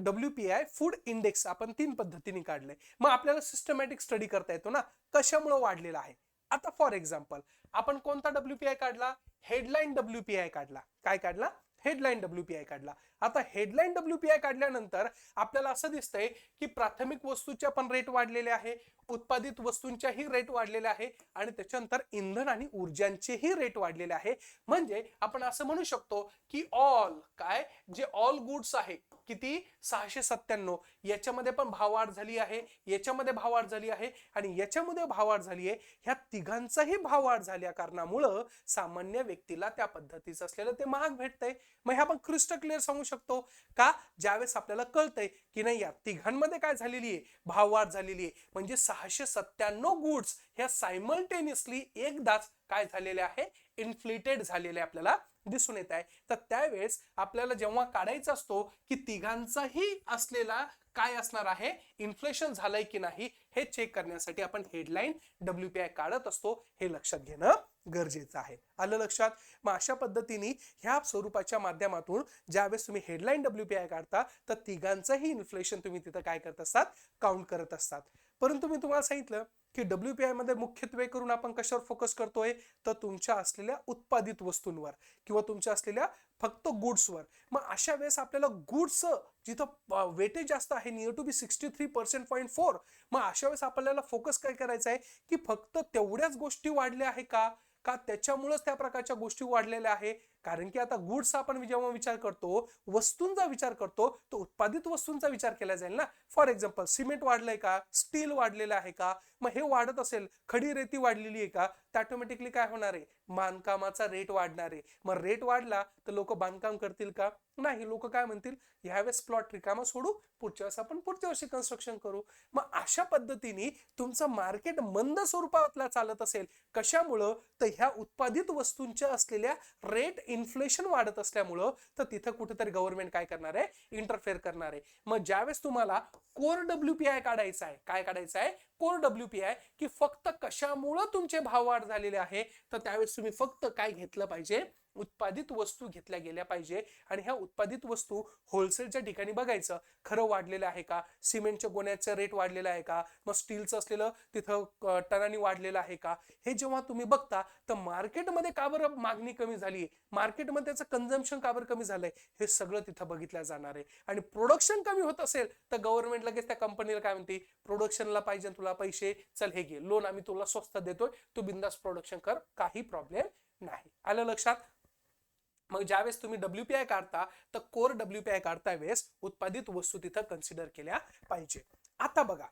WPI फूड इंडेक्स आपण 3 पद्धतीने काढलंय. मग आपल्याला सिस्टमॅटिक स्टडी करता येतो ना कशामुळे वाढलेला आहे. आता फॉर एक्झाम्पल आपण कोणता WPI काढला, हेडलाईन WPI काढला. काय काढला, हेडलाईन WPI काढला. आता हेडलाईन WPI काढल्यानंतर आपल्याला असं दिसतंय की प्राथमिक वस्तूच्या पण रेट वाढलेले आहे, उत्पादित वस्तूंच्याही रेट वाढलेले आहे आणि त्याच्यानंतर इंधन आणि ऊर्जांचेही रेट वाढलेले आहे. म्हणजे आपण असं म्हणू शकतो की ऑल काय, जे ऑल गुड्स आहे किती, 697, याच्यामध्ये पण भाववाढ झाली आहे, याच्यामध्ये भाववाढ झाली आहे आणि याच्यामध्ये भाववाढ झाली आहे. ह्या तिघांचाही भाववाढ झाल्या कारणामुळं सामान्य व्यक्तीला त्या पद्धतीचं असलेलं ते महाग भेटतंय. मग हे आपण क्रिस्टल क्लिअर सांगू शकतो का, ज्यावेळेस आपल्याला कळतंय की नाही या तिघांमध्ये काय झालेली आहे, भाववाढ झालेली आहे. म्हणजे 697 गुड्स ह्या सायमल्टेनियसली एकदाच काय झालेले आहे, इन्फ्लेटेड झालेले आपल्याला दिसून येत आहे. तर त्यावेळेस आपल्याला जेव्हा काढायचा असतो की तिघांचाही असलेला काय असणार आहे, इन्फ्लेशन झालंय की नाही हे चेक करण्यासाठी आपण हेडलाईन WPI काढत असतो. हे लक्षात घेणं गरजेचं आहे. आलं लक्षात. मग अशा पद्धतीने ह्या स्वरूपाच्या माध्यमातून ज्यावेळेस तुम्ही हेडलाईन WPI काढता तर तिघांचंही इन्फ्लेशन तुम्ही तिथं काय करत असतात, काउंट करत असतात. परंतु मी तुम्हाला सांगितलं की WPI मध्ये मुख्यत्वे करून आपण कशावर फोकस करतोय, तर तुमच्या असलेल्या उत्पादित वस्तूंवर किंवा तुमच्या असलेल्या फक्त गुड्सवर. मग अशा वेळेस आपल्याला गुड्स जिथं वेटेज जास्त आहे, नियर टू बी 63% .4, मग अशा वेळेस आपल्याला फोकस काय करायचा आहे की फक्त तेवढ्याच गोष्टी वाढल्या आहे का, का त्याच्यामुळेच त्या प्रकारच्या गोष्टी वाढलेल्या आहे. कारण की आता गुड्स आपण जेव्हा विचार करतो, वस्तूंचा विचार करतो, तो उत्पादित वस्तूंचा विचार केला जाईल ना. फॉर एक्झाम्पल सिमेंट वाढलंय का, स्टील वाढलेलं आहे का, मग हे वाढत असेल, खडी रेती वाढलेली आहे का, तर ऑटोमॅटिकली काय होणार आहे, बांधकामाचा रेट वाढणार आहे. मग रेट वाढला तर लोक बांधकाम करतील का, नाही. लोक काय म्हणतील, ह्यावेळेस प्लॉट रिकामा सोडू, पुढच्या वेळेस आपण पुढच्या वर्षी कन्स्ट्रक्शन करू. मग अशा पद्धतीने तुमचं मार्केट मंद स्वरूपातला चालत असेल, कशामुळं, तर ह्या उत्पादित वस्तूंच्या असलेल्या रेट इन्फ्लेशन वाढत असल्यामुळं, तर तिथं कुठेतरी गव्हर्नमेंट काय करणार आहे, इंटरफेअर करणार आहे. मग ज्यावेळेस तुम्हाला कोर WPI काढायचा आहे, काय काढायचं आहे, कोर WPI, की फक्त कशामुळं तुमचे भाव वाढ झालेले आहे, तर त्यावेळेस तुम्ही फक्त काय घेतलं पाहिजे, उत्पादित वस्तू घेतल्या गेल्या पाहिजे. आणि ह्या उत्पादित वस्तू होलसेलच्या ठिकाणी बघायचं, खरं वाढलेलं आहे का, सिमेंटच्या गोण्याचा रेट वाढलेला आहे का, मग स्टीलचं असलेलं तिथं टनानी वाढलेलं आहे का. हे जेव्हा तुम्ही बघता, तर मार्केटमध्ये का बरं मागणी कमी झाली, मार्केटमध्ये त्याचं कन्झम्पशन का बरं कमी झालंय, हे सगळं तिथं बघितलं जाणार आहे. आणि प्रोडक्शन कमी होत असेल, तर गव्हर्नमेंट लगेच त्या कंपनीला काय म्हणते, प्रोडक्शनला पाहिजे तुला पैसे, चल हे घे लोन, आम्ही तुला स्वस्त देतोय, तू बिंदास प्रोडक्शन कर, काही प्रॉब्लेम नाही. आलं लक्षात. मग ज्यावेळेस तुम्ही WPI काढता, तर कोर WPI काढता वेळेस उत्पादित वस्तू तिथं कन्सिडर केल्या पाहिजे. आता बघा,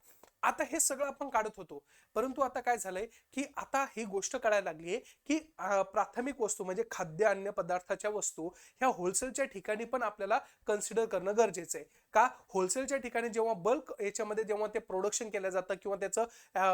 आता हे सगळं आपण काढत होतो, परंतु आता काय झालंय की आता ही गोष्ट कळायला लागलीये की प्राथमिक वस्तू म्हणजे खाद्य अन्न पदार्थाच्या वस्तू ह्या होलसेलच्या ठिकाणी पण आपल्याला कन्सिडर करणं गरजेचं आहे. का, होलसेलच्या ठिकाणी जेव्हा बल्क याच्यामध्ये जेव्हा ते प्रोडक्शन केलं जातं किंवा त्याचं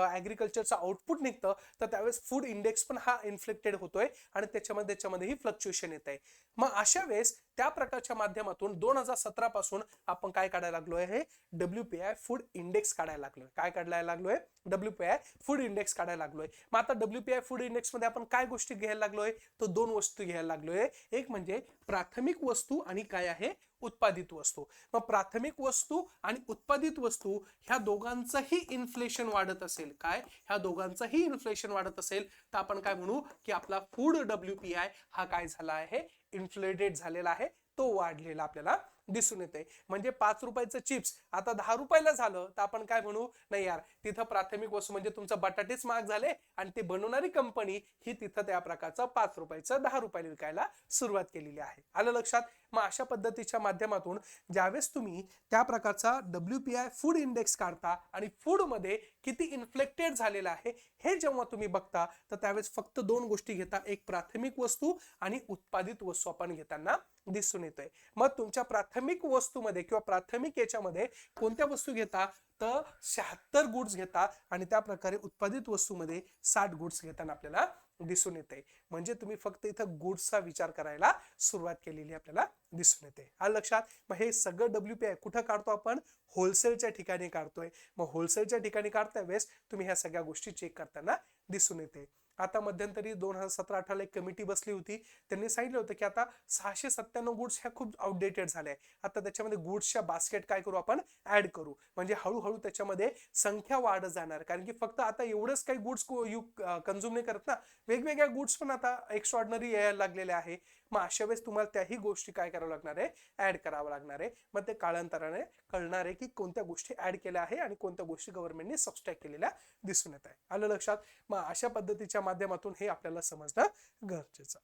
ॲग्रिकल्चरचं आउटपुट निघतं, तर त्यावेळेस फूड इंडेक्स पण हा इन्फ्लेक्टेड होतोय आणि त्याच्यामध्येही फ्लक्च्युएशन येत आहे. मग अशा वेळेस त्या प्रकारच्या माध्यमातून 2017 पासून आपण काय काढायला लागलोय, हे WPI फूड इंडेक्स काढायला लागलोय. काय काढायला लागलोय, WPI फूड इंडेक्स काढायला लागलोय. मग आता WPI फूड इंडेक्स मध्ये आपण काय गोष्टी घ्यायला लागलोय, तो 2 वस्तू घ्यायला लागलोय. एक म्हणजे प्राथमिक वस्तू आणि काय आहे, उत्पादित वस्तू. मग प्राथमिक वस्तू आणि उत्पादित वस्तू ह्या दोघांचंही इन्फ्लेशन वाढत असेल, काय, ह्या दोघांचंही इन्फ्लेशन वाढत असेल, तर आपण काय म्हणू की आपला फूड WPI हा काय झाला आहे, इन्फ्लेटेड झालेला आहे, तो वाढलेला आपल्याला दिसून येते. म्हणजे 5 रुपयाचं चिप्स आता 10 रुपयाला झालं, तर आपण काय म्हणू, नाही यार, तिथं प्राथमिक वस्तू म्हणजे तुमचं बटाटेच महाग झाले आणि ते बनवणारी कंपनी ही तिथं त्या प्रकारचं 5 रुपयाचं 10 रुपयाला विकायला सुरुवात केलेली आहे. आलं लक्षात. मग अशा पद्धतीच्या माध्यमातून ज्यावेळेस तुम्ही त्या प्रकारचा WPI फूड इंडेक्स काढता आणि फूड मध्ये किती इन्फ्लेक्टेड झालेला आहे हे जेव्हा तुम्ही बघता, तर त्यावेळेस फक्त 2 गोष्टी घेता, एक प्राथमिक वस्तू आणि उत्पादित वस्तू आपण घेताना दिसून येतोय. मग तुमच्या प्राथमिक वस्तूमध्ये किंवा प्राथमिक याच्यामध्ये कोणत्या वस्तू घेता, तर 76 गुड्स घेता आणि त्या प्रकारे उत्पादित वस्तूमध्ये 60 गुड्स घेताना आपल्याला दिसून येते. म्हणजे तुम्ही फक्त इथं गुड्सचा विचार करायला सुरुवात केलेली आपल्याला दिसून येते. आलं लक्षात. मग हे सगळं WPI कुठं काढतो आपण, होलसेलच्या ठिकाणी काढतोय. मग होलसेलच्या ठिकाणी काढता वेळेस तुम्ही ह्या सगळ्या गोष्टी चेक करताना दिसून येते. आता मध्यंतरी 2017-18 एक कमिटी बसली होती, त्यांनी सांगितलं होतं की आता 697 गुड्स ह्या खूप आउटडेटेड झाल्या, आता त्याच्यामध्ये गुड्सच्या बास्केट काय करू, आपण ऍड करू, म्हणजे हळूहळू त्याच्यामध्ये संख्या वाढत जाणार. कारण की फक्त आता एवढंच काही गुड्स कन्झ्युम नाही करत ना, वेगवेगळ्या गुड्स पण आता एक्स्ट्रॉर्डनरी यायला लागलेले आहे. मग अशा वेळेस तुम्हाला त्याही गोष्टी काय करावं लागणार आहे, ऍड करावं लागणार आहे. मग ते कालांतराने कळणार आहे की कोणत्या गोष्टी ऍड केल्या आहे आणि कोणत्या गोष्टी गव्हर्नमेंटने सबस्ट्रॅक्ट केलेल्या दिसून येत आहे. आलं लक्षात. मग अशा पद्धतीच्या माध्यमातून हे आपल्याला समजणं गरजेचं.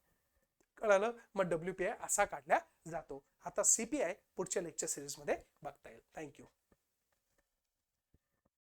कळालं. मग WPI असा काढला जातो. आता CPI पुढच्या लेक्चर सिरीज मध्ये